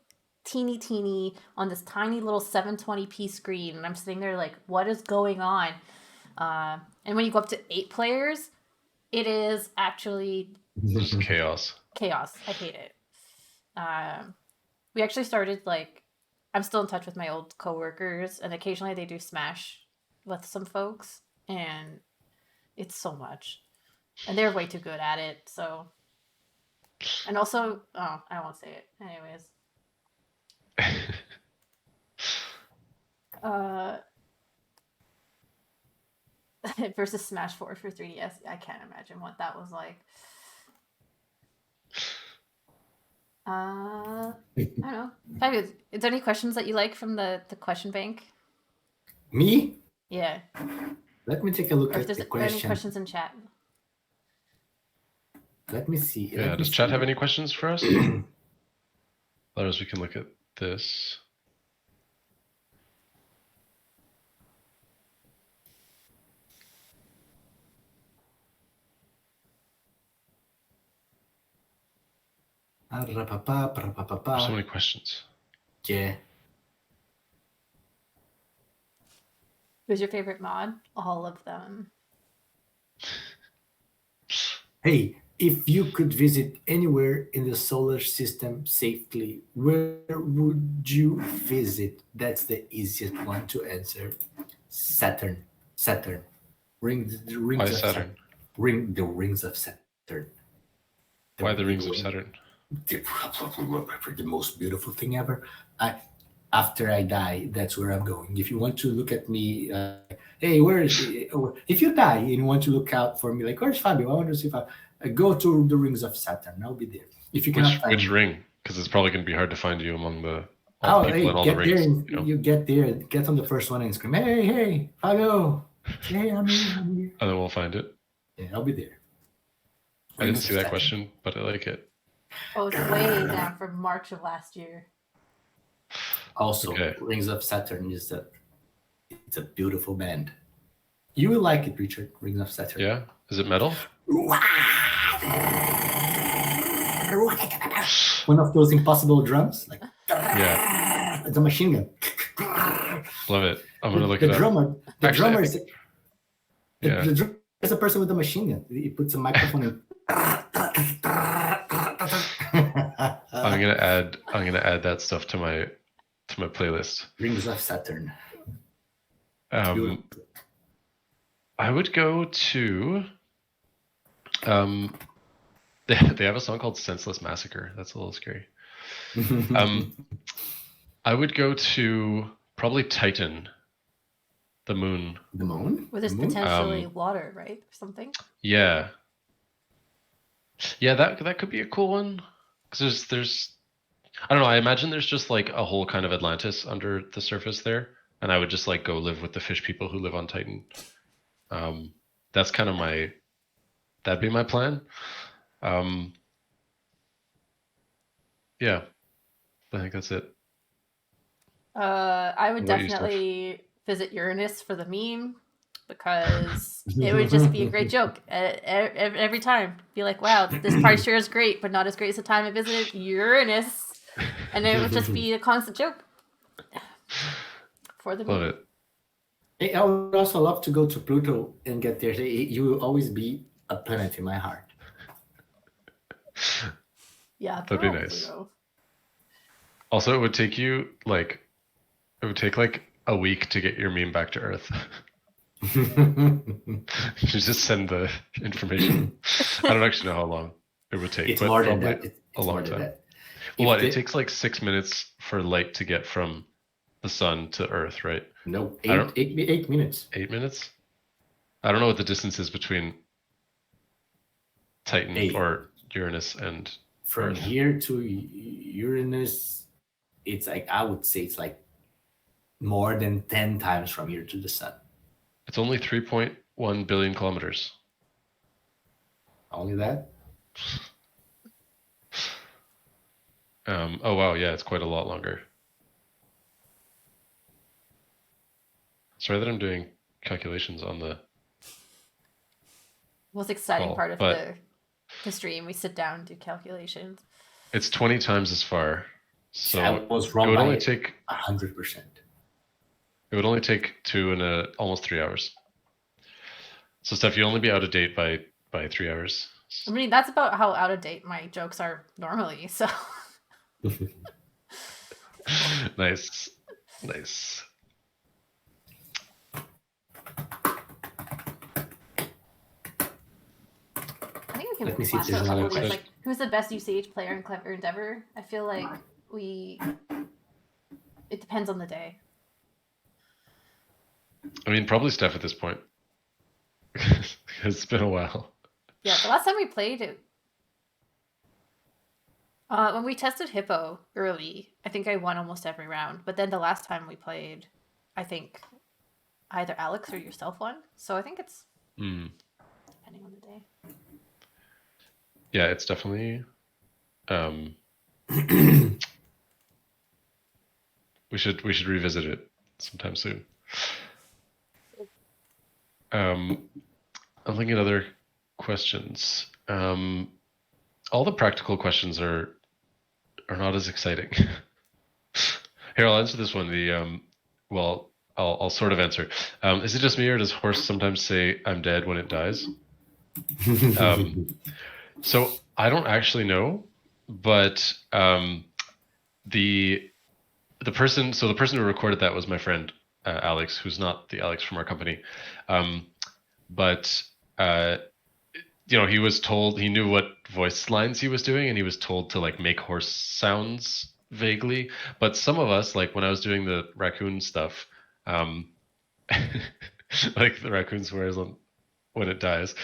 teeny on this tiny little 720p screen, and I'm sitting there like, what is going on? And when you go up to 8 players, it is actually Just chaos. chaos. I hate it. We actually started I'm still in touch with my old coworkers, and occasionally they do Smash with some folks, and it's so much, and they're way too good at it. So, and also, I won't say it. Anyways, versus Smash 4 for 3DS, I can't imagine what that was like. I don't know. Fabio, is there any questions that you like from the question bank? Me? Yeah. Let me take a look Or if at there's the any question. questions in chat. Let me see. Yeah, does chat have any questions for us? Otherwise, we can look at this. There's so many questions. Yeah. Who's your favorite mod? All of them. Hey, if you could visit anywhere in the solar system safely, where would you visit? That's the easiest one to answer. Saturn. Saturn. The rings Why of Saturn? The rings of Saturn. Why the rings of Saturn? The most beautiful thing ever. After I die, that's where I'm going. If you want to look at me, hey, where is he? If you die and you want to look out for me, like, where's Fabio? I want to see if I go to the rings of Saturn. I'll be there. If you cannot find Which me, ring? Because it's probably going to be hard to find you among all the people hey, and all the get there. rings. And you get there, get on the first one and scream, hey, Fabio. Hey, I'm here. And then we'll find it. Yeah, I'll be there. I didn't see that question, but I like it. Oh, it's way down from March of last year. Also, Okay. Rings of Saturn it's a beautiful band. You will like it, Richard. Rings of Saturn. Yeah? Is it metal? One of those impossible drums, like Yeah. it's a machine gun. Love it. I'm going to look it up. The Actually, drummer I is think- the drummer is a person with a machine gun. He puts a microphone in. I'm gonna add that stuff to my playlist. Rings of Saturn. I would go to they have a song called Senseless Massacre. That's a little scary. I would go to probably Titan, the moon. The moon? Where there's The moon? potentially water, right? Or something. Yeah, that could be a cool one. Because there's I don't know, I imagine there's just like a whole kind of Atlantis under the surface there, and I would just like go live with the fish people who live on Titan. That's kind of that'd be my plan. Yeah, I think that's it. I would What about you, Steph? definitely visit Uranus for the meme because it would just be a great joke every time. Be like, wow, this part sure is great, but not as great as the time I visited Uranus. And it would just be a constant joke for the Love meme. it. Hey, I would also love to go to Pluto and get there. You will always be a planet in my heart. Yeah, That'd be Pluto, nice. Pluto. Also, it would take like a week to get your meme back to Earth. You just send the information. I don't actually know how long it would take, It's but more than probably that. It's a long more than time. that. What? If It takes like 6 minutes for light to get from the sun to Earth, right? No, I don't- 8 minutes. 8 minutes? I don't know what the distance is between Titan 8. or Uranus and From Earth. here to Uranus, it's like, I would say it's like more than 10 times from here to the sun. It's only 3.1 billion kilometers. Only that? Oh wow, yeah, it's quite a lot longer. Sorry that I'm doing calculations on the Most exciting Cool, part of but- the stream. We sit down and do calculations. It's 20 times as far. So I was it wrong would by only take 100%. it would only take 2 and almost 3 hours. So Steph, you'll only be out of date by 3 hours. I mean, that's about how out of date my jokes are normally. So Nice. Nice. I think we can Let me see if flash there's out a couple another of these. question. Like, who's the best UCH player in Clever Endeavor? I feel like it depends on the day. I mean, probably Steph at this point. It's been a while. Yeah, the last time we played it, when we tested Hippo early, I think I won almost every round. But then the last time we played, I think either Alex or yourself won. So I think it's Mm. depending on the day. Yeah, it's definitely. We should revisit it sometime soon. I'm looking at other questions. All the practical questions are are not as exciting. Here, I'll answer this one. Well, I'll sort of answer. Is it just me, or does horse sometimes say "I'm dead" when it dies? So I don't actually know, but the person who recorded that was my friend Alex, who's not the Alex from our company, but he was told, he knew what voice lines he was doing, and he was told to like make horse sounds vaguely. But some of us, like when I was doing the raccoon stuff, like the raccoon swears when it dies,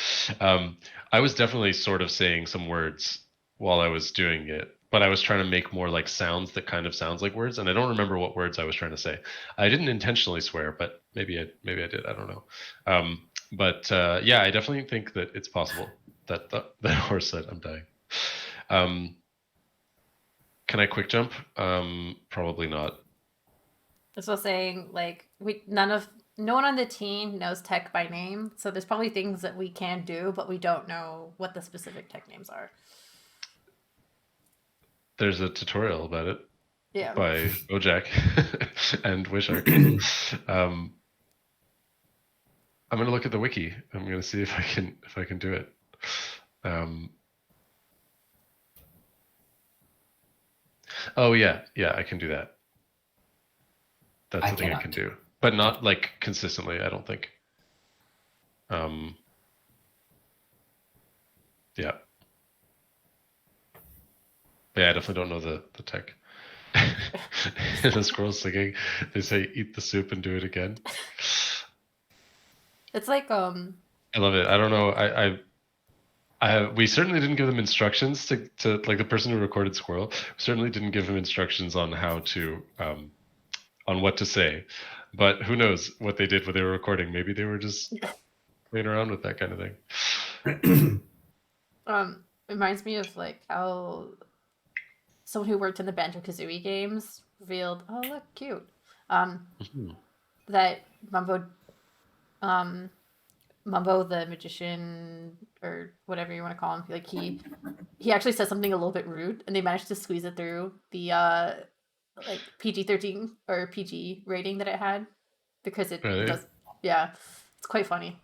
I was definitely sort of saying some words while I was doing it, but I was trying to make more like sounds that kind of sounds like words, and I don't remember what words I was trying to say. I didn't intentionally swear, but maybe I did. I don't know. But yeah, I definitely think that it's possible that that horse said "I'm dying." Can I quick jump? Probably not. That's what saying, like, no one on the team knows tech by name, so there's probably things that we can do, but we don't know what the specific tech names are. There's a tutorial about it. Yeah. By Bojack and Wishart. I'm gonna look at the wiki. I'm gonna see if I can do it. Oh yeah, I can do that. That's the thing I can do, but not like consistently. I don't think. Yeah. Yeah, I definitely don't know the tech. The squirrel singing. They say, "Eat the soup and do it again." It's like I love it. I don't know. We certainly didn't give them instructions to like the person who recorded Squirrel. We certainly didn't give him instructions on how to on what to say, but who knows what they did when they were recording? Maybe they were just playing around with that kind of thing. Reminds me of like how someone who worked in the Banjo-Kazooie games revealed, oh look, cute, that Mumbo the magician, or whatever you want to call him, like he actually said something a little bit rude, and they managed to squeeze it through the like PG-13 or PG rating that it had, because it does. Yeah, it's quite funny.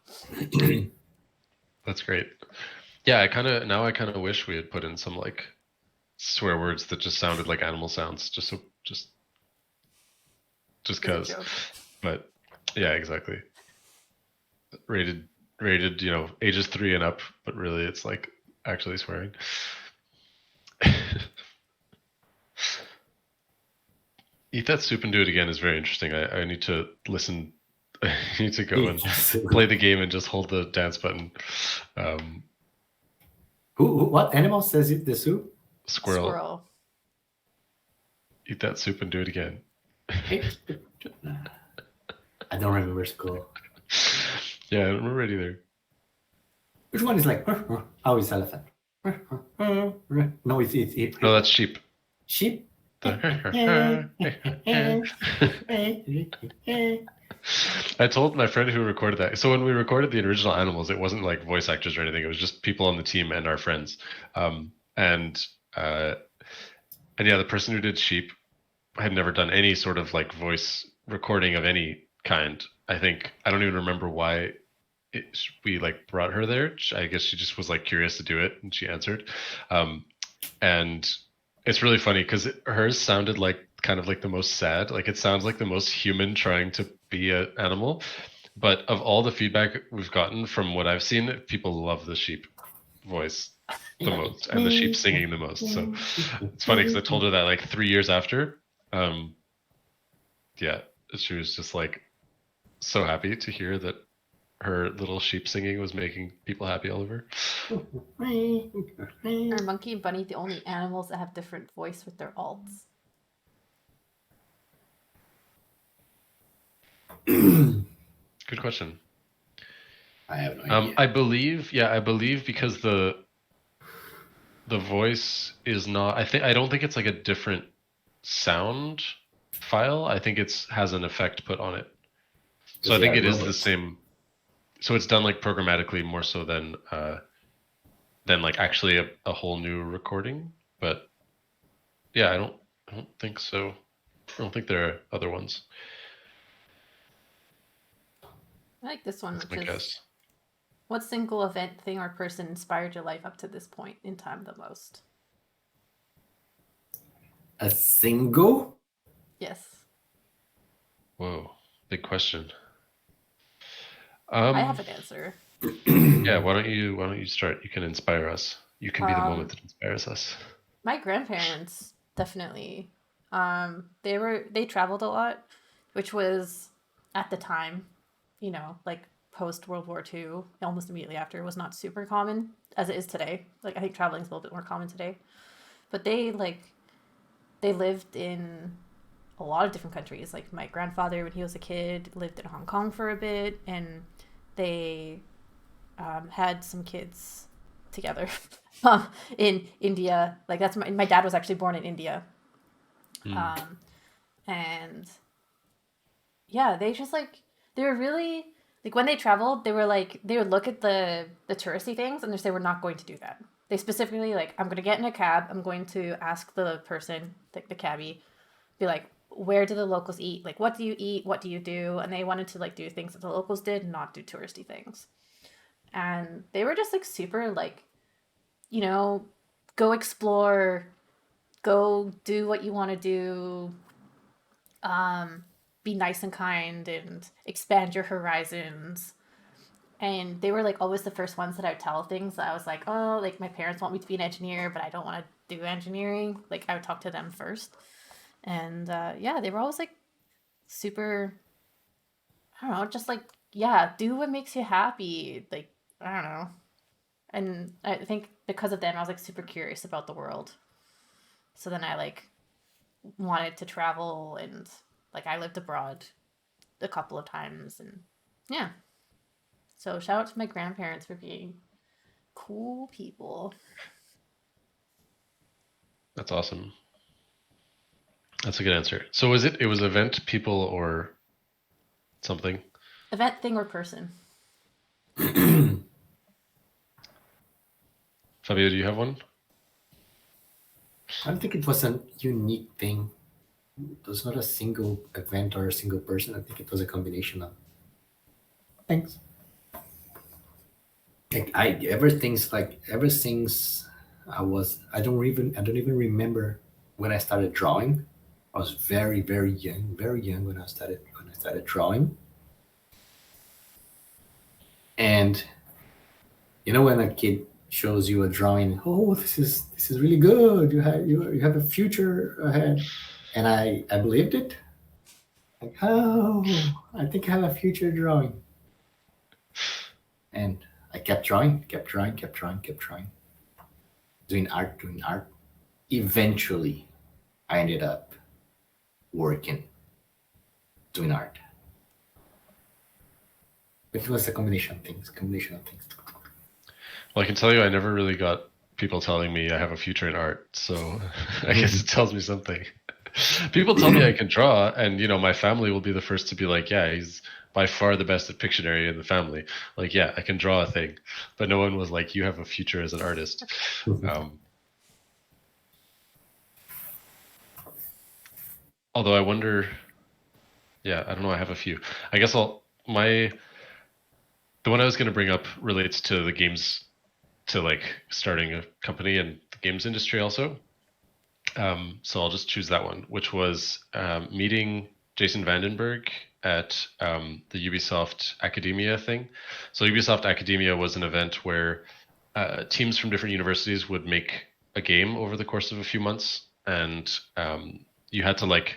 That's great. Yeah, I kind of wish we had put in some like swear words that just sounded like animal sounds, just cause. But yeah, exactly. Rated, ages 3 and up, but really it's like actually swearing. Eat that soup and do it again is very interesting. I need to listen. I need to go and play the game and just hold the dance button. What animal says eat the soup? Squirrel. Eat that soup and do it again. I don't remember school. Yeah, I don't remember it either. Which one is like, oh, it's elephant. No, it's No, that's sheep. Sheep? I told my friend who recorded that. So when we recorded the original animals, it wasn't like voice actors or anything. It was just people on the team and our friends. And yeah, the person who did sheep had never done any sort of like voice recording of any kind. I don't even remember why we like brought her there. I guess she just was like curious to do it, and she answered. And it's really funny because hers sounded like kind of like the most sad. Like it sounds like the most human trying to be an animal. But of all the feedback we've gotten from what I've seen, people love the sheep voice the most, and the sheep singing the most. So it's funny because I told her that like 3 years after. Yeah, she was just like so happy to hear that her little sheep singing was making people happy all over. Are monkey and bunny the only animals that have different voice with their alts? Good question. I have no idea. I believe because the voice is not. I don't think it's like a different sound file. I think it has an effect put on it. So I think it is the same. So it's done like programmatically more so than like actually a whole new recording. But Yeah, I don't think so. I don't think there are other ones. I like this one, That's which my is guess. what single event, thing, or person inspired your life up to this point in time the most? A single? Yes. Whoa, big question. I Um, have an answer. yeah, why don't you start? You can inspire us. You can be the moment Um, that inspires us. my grandparents definitely. They traveled a lot, which was at the time, like post World War II, almost immediately after, was not super common as it is today. Like I think traveling is a little bit more common today. But they lived in a lot of different countries. Like my grandfather, when he was a kid, lived in Hong Kong for a bit, and they had some kids together in India. Like that's my dad was actually born in India, Hmm. um, and yeah, they were really like when they traveled, they would look at the touristy things and they say we're not going to do that. They specifically like I'm going to get in a cab. I'm going to ask the person, the cabbie, be like, where do the locals eat? Like, what do you eat? What do you do? And they wanted to like do things that the locals did, not do touristy things. And they were just like super like, you know, go explore, go do what you want to do, be nice and kind, and expand your horizons. And they were like always the first ones that I would tell things that I was like, oh, like my parents want me to be an engineer, but I don't want to do engineering. Like I would talk to them first. And yeah, they were always like super, I don't know, just like, yeah, do what makes you happy. Like, I don't know. And I think because of them, I was like super curious about the world. So then I like wanted to travel, and like I lived abroad a couple of times, and yeah. So shout out to my grandparents for being cool people. That's awesome. That's a good answer. So it was event, people, or something? Event, thing, or person. Fabio, do you have one? I don't think it was a unique thing. It was not a single event or a single person. I think it was a combination of things. Like ever since I don't even remember when I started drawing. I was very young when I started drawing. And you know when a kid shows you a drawing, oh, this is really good. You have a future ahead. And I believed it. Like, oh, I think I have a future drawing. And I kept drawing, kept drawing, doing art. Eventually, I ended up working, doing art. But it was a combination of things. Well, I can tell you, I never really got people telling me I have a future in art, so I guess it tells me something. People tell me I can draw, and my family will be the first to be like, "Yeah, he's by far the best at Pictionary in the family." Like, yeah, I can draw a thing, but no one was like, "You have a future as an artist." Um, although I wonder, yeah, I don't know. I have a few. I guess the one I was going to bring up relates to the games, to like starting a company and the games industry also. So I'll just choose that one, which was meeting Jason Vandenberg at the Ubisoft Academia thing. So Ubisoft Academia was an event where teams from different universities would make a game over the course of a few months, and you had to like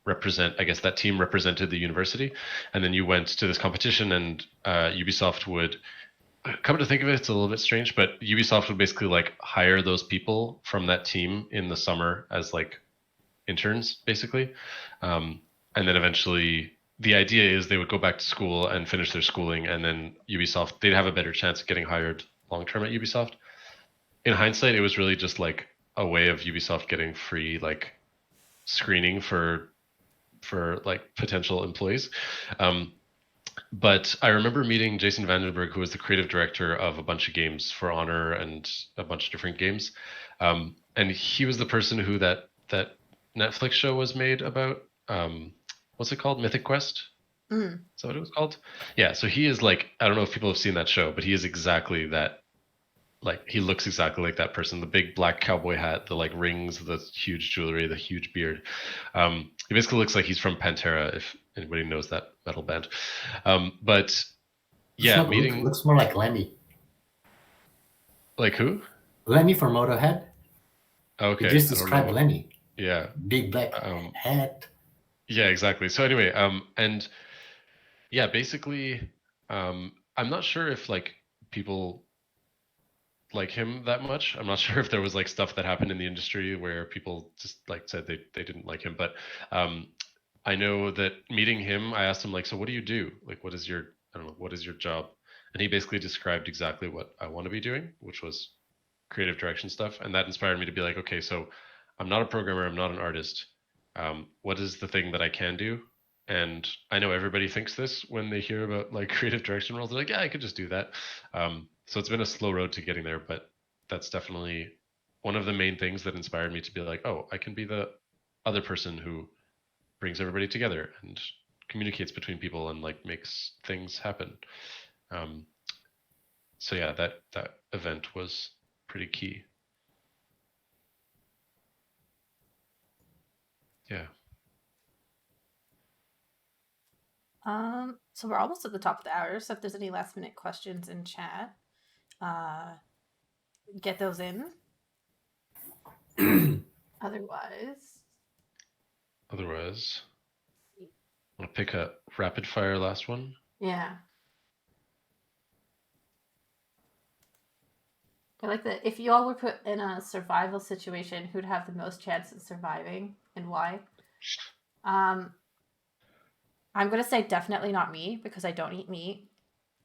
represent. I guess that team represented the university, and then you went to this competition, and Ubisoft would come to think of it, it's a little bit strange, but Ubisoft would basically like hire those people from that team in the summer as like interns, basically. Um, and then eventually, the idea is they would go back to school and finish their schooling, and then Ubisoft, they'd have a better chance of getting hired long term at Ubisoft. In hindsight, it was really just like a way of Ubisoft getting free like screening for like potential employees. Um, but I remember meeting Jason Vandenberg, who was the creative director of a bunch of games for Honor and a bunch of different games. And he was the person who that that Netflix show was made about. What's it called? Mythic Quest? Mm. Is that what it was called? Yeah, so he is like, I don't know if people have seen that show, but he is exactly that. Like, he looks exactly like that person. The big black cowboy hat, the like rings, the huge jewelry, the huge beard. He basically looks like he's from Pantera, if anybody knows that metal band. But yeah, meeting looks more like Lemmy. like who? Lemmy from Motorhead. You Okay, just I don't described know. Lemmy. Yeah, Big black hat. yeah, exactly. So anyway, and yeah, basically, I'm not sure if like people like him that much. I'm not sure if there was like stuff that happened in the industry where people just like said they didn't like him, but I know that meeting him, I asked him like, so what do you do? Like, what is your, I don't know, what is your job? And he basically described exactly what I want to be doing, which was creative direction stuff. And that inspired me to be like, okay, so I'm not a programmer, I'm not an artist. What is the thing that I can do? And I know everybody thinks this when they hear about like creative direction roles. They're like, yeah, I could just do that. So it's been a slow road to getting there, but that's definitely one of the main things that inspired me to be like, oh, I can be the other person who brings everybody together and communicates between people and like makes things happen. So yeah, that event was pretty key. Yeah. So we're almost at the top of the hour. So if there's any last minute questions in chat, get those in. Otherwise, want to pick a rapid fire last one? yeah. I like that. If you all were put in a survival situation, who'd have the most chance of surviving and why? I'm gonna say definitely not me because I don't eat meat.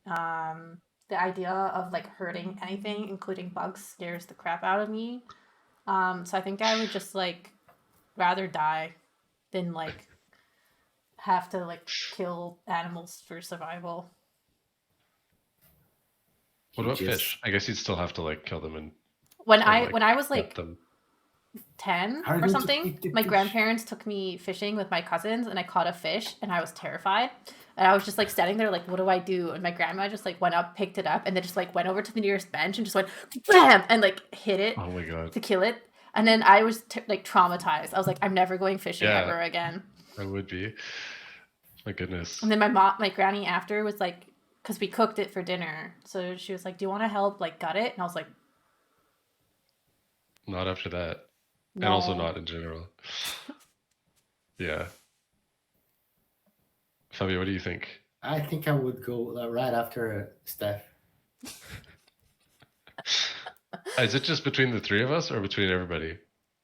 The idea of like hurting anything, including bugs, scares the crap out of me. So I think I would just like rather die than like have to like kill animals for survival. What about fish? I guess you'd still have to like kill them and When like, I was let like them. 10 or something, my grandparents took me fishing with my cousins and I caught a fish and I was terrified. And I was just like standing there like, what do I do? And my grandma just like went up, picked it up, and then just like went over to the nearest bench and just went bam and like hit it Oh my god. to kill it. And then I was like traumatized. I was like, I'm never going fishing ever again. I would be. My goodness. And then my granny after was like, because we cooked it for dinner. So she was like, do you want to help like gut it? And I was like, not after that. no. And also not in general. Yeah. Fabio, what do you think? I think I would go right after Steph. Is it just between the three of us or between everybody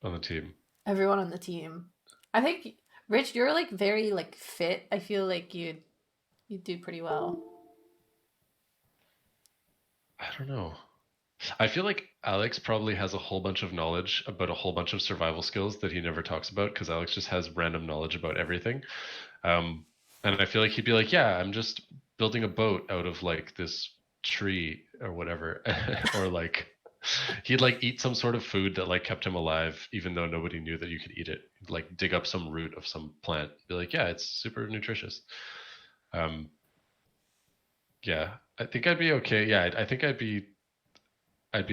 on the team? Everyone on the team. I think, Rich, you're like very like fit. I feel like you'd do pretty well. I don't know. I feel like Alex probably has a whole bunch of knowledge about a whole bunch of survival skills that he never talks about because Alex just has random knowledge about everything. And I feel like he'd be like, yeah, I'm just building a boat out of like this tree or whatever. Or like he'd like eat some sort of food that like kept him alive even though nobody knew that you could eat it. He'd, like dig up some root of some plant. Be like, yeah, it's super nutritious. Yeah, I think I'd be okay. Yeah, I think I'd be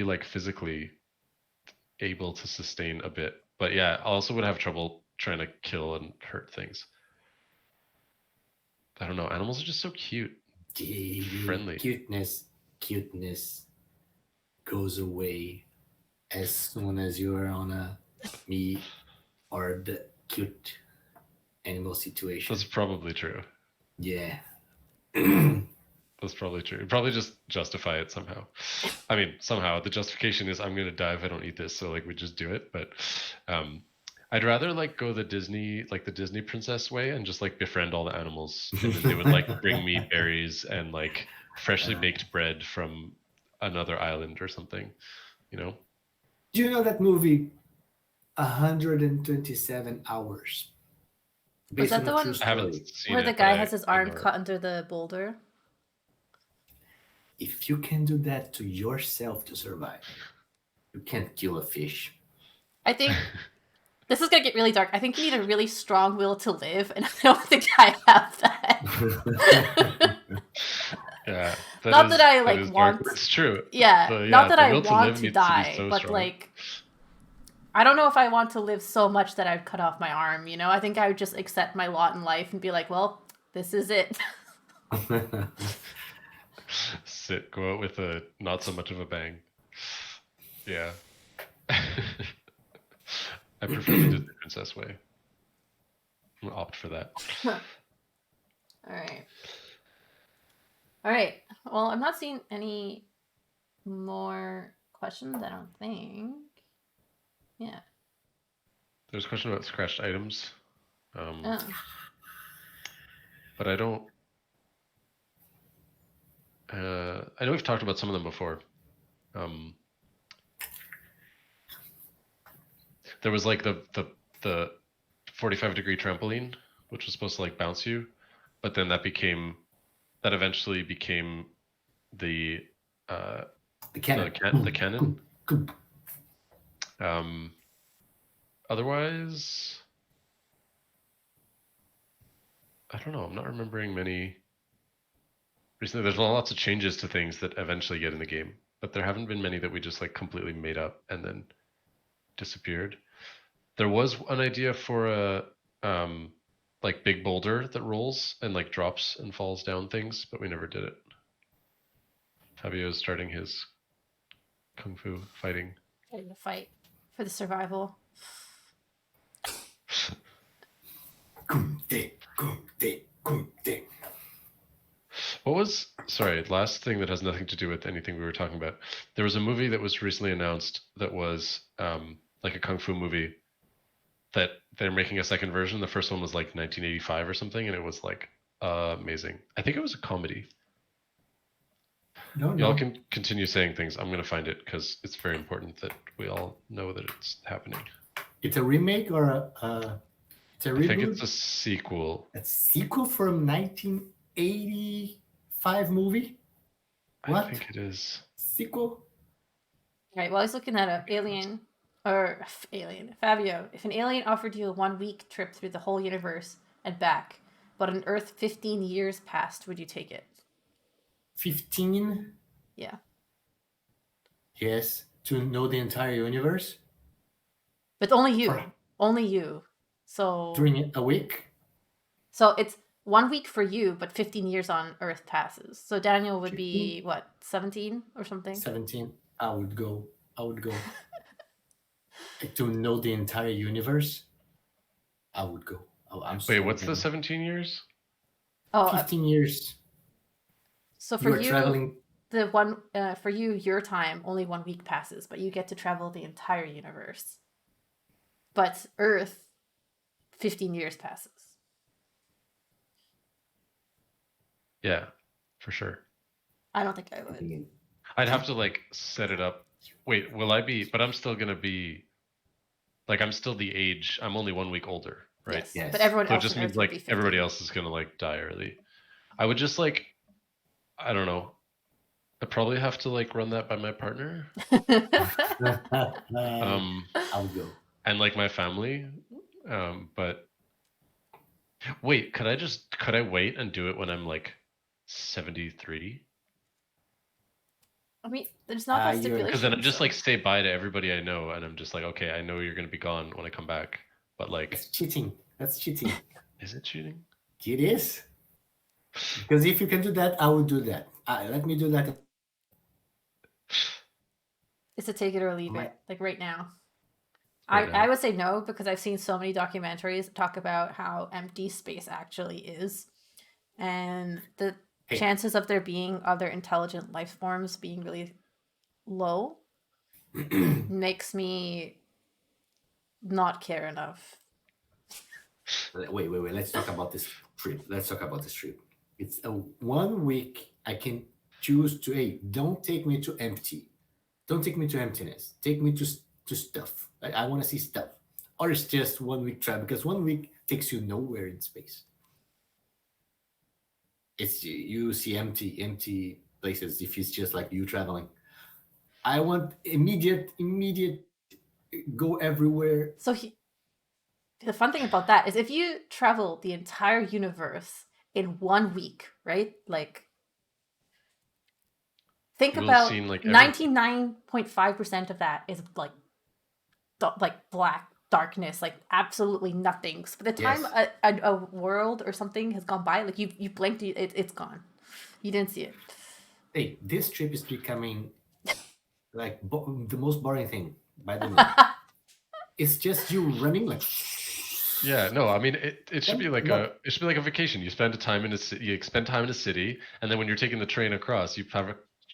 like physically able to sustain a bit. But yeah, I also would have trouble trying to kill and hurt things. I don't know. Animals are just so cute. Friendly. Cuteness goes away as soon as you are on a me or the cute animal situation. That's probably true. Yeah. That's probably true. You'd probably just justify it somehow. I mean, somehow the justification is I'm going to die if I don't eat this. So like we just do it. But I'd rather like go the Disney princess way and just like befriend all the animals. And then they would like bring me berries and like freshly baked bread from another island or something, you know? Do you know that movie 127 Hours? Was that the one I haven't seen where the it, guy but has his arm cut under the boulder? If you can do that to yourself to survive, you can't kill a fish. I think This is gonna get really dark. I think you need a really strong will to live, and I don't think I have that. Yeah. Not that I, like, is dark, want- but it's true. Yeah, not that the I will to want live to needs die, to be so but strong. like, I don't know if I want to live so much that I'd cut off my arm. You know, I think I would just accept my lot in life and be like, well, this is it. Go out with a not so much of a bang. Yeah. I prefer the Disney princess way. I'm gonna opt for that. All right. Well, I'm not seeing any more questions, I don't think. Yeah. There's a question about scratched items. Oh. But I don't. I know we've talked about some of them before. There was like the 45-degree trampoline, which was supposed to like bounce you, but then that eventually became the cannon. The cannon. Otherwise, I don't know. I'm not remembering many. Recently, there's lots of changes to things that eventually get in the game, but there haven't been many that we just like completely made up and then disappeared. There was an idea for a like big boulder that rolls and like drops and falls down things, but we never did it. Fabio is starting his kung fu fighting. Ready to fight for the survival. What was, sorry, last thing that has nothing to do with anything we were talking about. There was a movie that was recently announced that was like a kung fu movie that they're making a second version. The first one was like 1985 or something, and it was like amazing. I think it was a comedy. No. Y'all can continue saying things. I'm going to find it because it's very important that we all know that it's happening. It's a remake or it's a reboot? I think it's a sequel. A sequel from 1985 movie? What? I think it is. Sequel? All right, well, I was looking at Fabio, if an alien offered you a 1-week trip through the whole universe and back, but on Earth 15 years passed, would you take it? 15? Yeah. Yes, to know the entire universe? But only you. Only you. So During a week? So it's 1 week for you, but 15 years on Earth passes. So Daniel would 15? be, what, 17 or something? 17. I would go. To know the entire universe, I would go. Wait, what's the 17 years? Oh, 15 years. So for you, traveling. For you, your time, only 1 week passes, but you get to travel the entire universe. But Earth, 15 years passes. Yeah, for sure. I don't think I would. I'd have to like set it up. Wait, will I be? But I'm still gonna be. Like I'm still the age. I'm only 1 week older, right? Yes. But everyone So it else just on means Earth would be like 15. everybody else is gonna like die early. I would just like, I don't know. I probably have to like run that by my partner. I'll go. And like my family. But wait, could I wait and do it when I'm like 73? I mean, there's not that stipulation. Because then I just like stay by to everybody I know, and I'm just like, okay, I know you're gonna be gone when I come back, but like, That's cheating. Is it cheating? It is. Because if you can do that, I would do that. Let me do that. It's a take it or leave it, like right now. Right now. I would say no, because I've seen so many documentaries talk about how empty space actually is, and the chances of there being other intelligent life forms being really low makes me not care enough. Wait. Let's talk about this trip. It's a 1 week. I can choose to, hey, don't take me to empty. Don't take me to emptiness. Take me to stuff. Like, I want to see stuff. Or it's just 1 week travel, because 1 week takes you nowhere in space. You see empty places if it's just like you traveling. I want immediate go everywhere. So the fun thing about that is if you travel the entire universe in 1 week, right? Like, think You will have about seen, like, everything. 99.5% of that is like black darkness, like absolutely nothing. So by the time Yes. a world or something has gone by, like you blinked, it's gone. You didn't see it. Hey, this trip is becoming like the most boring thing by the minute. It's just you running like. Yeah, no, I mean it should be like Look. it should be like a vacation. You spend time in a city, you spend time in a city, and then when you're taking the train across, you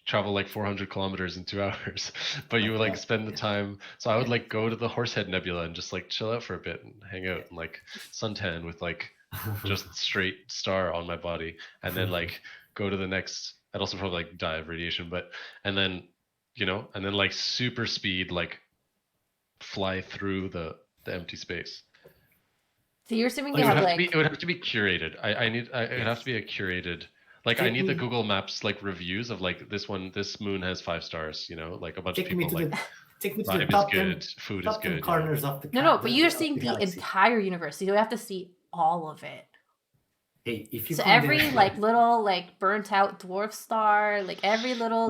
travel like 400 kilometers in 2 hours. But you would like Yeah, spend the yeah, time. So I would yeah. like go to the Horsehead Nebula and just like chill out for a bit and hang out and like suntan with like just straight star on my body, and then like go to the next. I'd also probably like die of radiation, but and then and then like super speed like fly through the empty space. So you're assuming Oh, they It would have have to be. like It would have to be curated. It would have to yes. be a curated. Like I Take need the me, Google Maps like reviews of like this moon has 5 stars. Like a bunch of take me people to like the, take me to the vibe is top good, 10, food is top 10 good. corners of the no, but you're of seeing the the galaxy. entire universe. So you have to see all of it. Hey, if you So condense every like little like burnt out dwarf star, like every little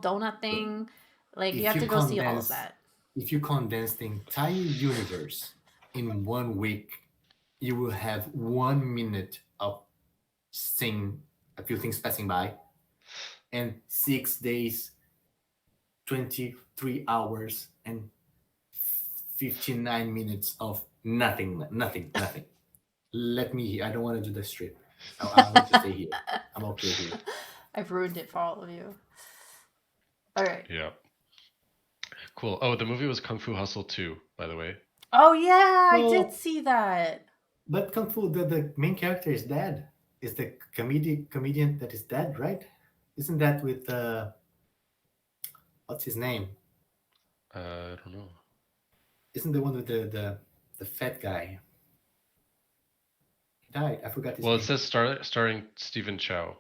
donut thing, like you if have you to go see all of condense that. if you condense the entire universe in 1 week, you will have 1 minute of seeing a few things passing by, and 6 days, 23 hours, and 59 minutes of nothing, nothing, nothing. Let me. I don't want to do this trip. I want to stay here. I'm okay here. I've ruined it for all of you. All right. Yeah, cool. Oh, the movie was Kung Fu Hustle 2, by the way. Oh yeah, I did Well, see that. but Kung Fu, the main character is dead. Is the comedian that is dead, right? Isn't that with what's his name? I don't know. Isn't the one with the fat guy? He died. I forgot his Well, it name. says starring Stephen Chow.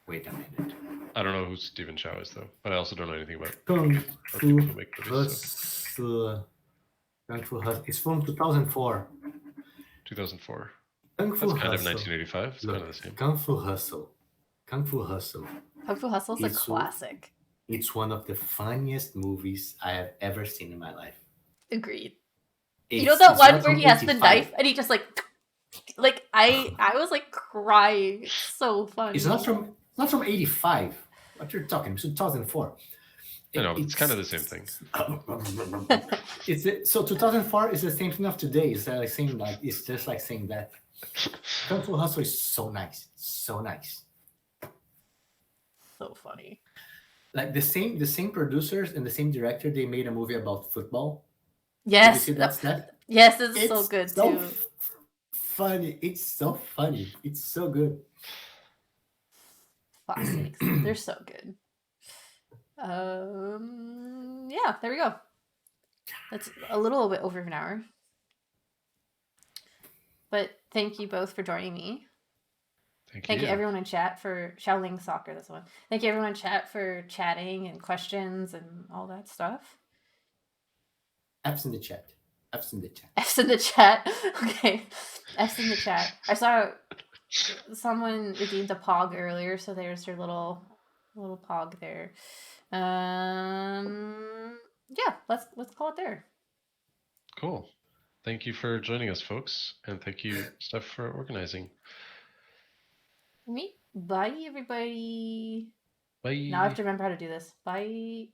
Wait a minute. I don't know who Stephen Chow is though, but I also don't know anything about Kung or Fu people who make movies. So Hustle. Kung Fu Hustle. It's from 2004. 2004. Kung Fu That's kind of Hustle. 1985. It's kind of the same. Kung Fu Hustle. Kung Fu Hustle. Kung Fu Hustle is a It's classic. it's one of the funniest movies I have ever seen in my life. Agreed. It's, You know that it's one not where from he has the 85. knife and he just like I was like crying. It's so funny. It's not from 85. What you're talking? It's 2004. No, it's kind of the same thing. So 2004 is the same thing of today. It's like saying like it's just like saying that. Kung Fu Hustle is so nice, so nice. So funny. Like the same producers and the same director. They made a movie about football. Did you Yes. see that? Yes, it's so good so too. funny. It's so funny. It's so good. Classics. They're so good. Yeah, there we go. That's a little bit over an hour. But thank you both for joining me. Thank you everyone in chat for Shaoling Soccer, that's the one. Thank you everyone in chat for chatting and questions and all that stuff. F's in the chat. F's in the chat. F's in the chat. Okay. F's in the chat. I saw someone redeemed a pog earlier, so there's your little pog there. Yeah, let's call it there. Cool. Thank you for joining us, folks, and thank you, Steph, for organizing. Me? Bye, everybody. Bye. Now I have to remember how to do this. Bye.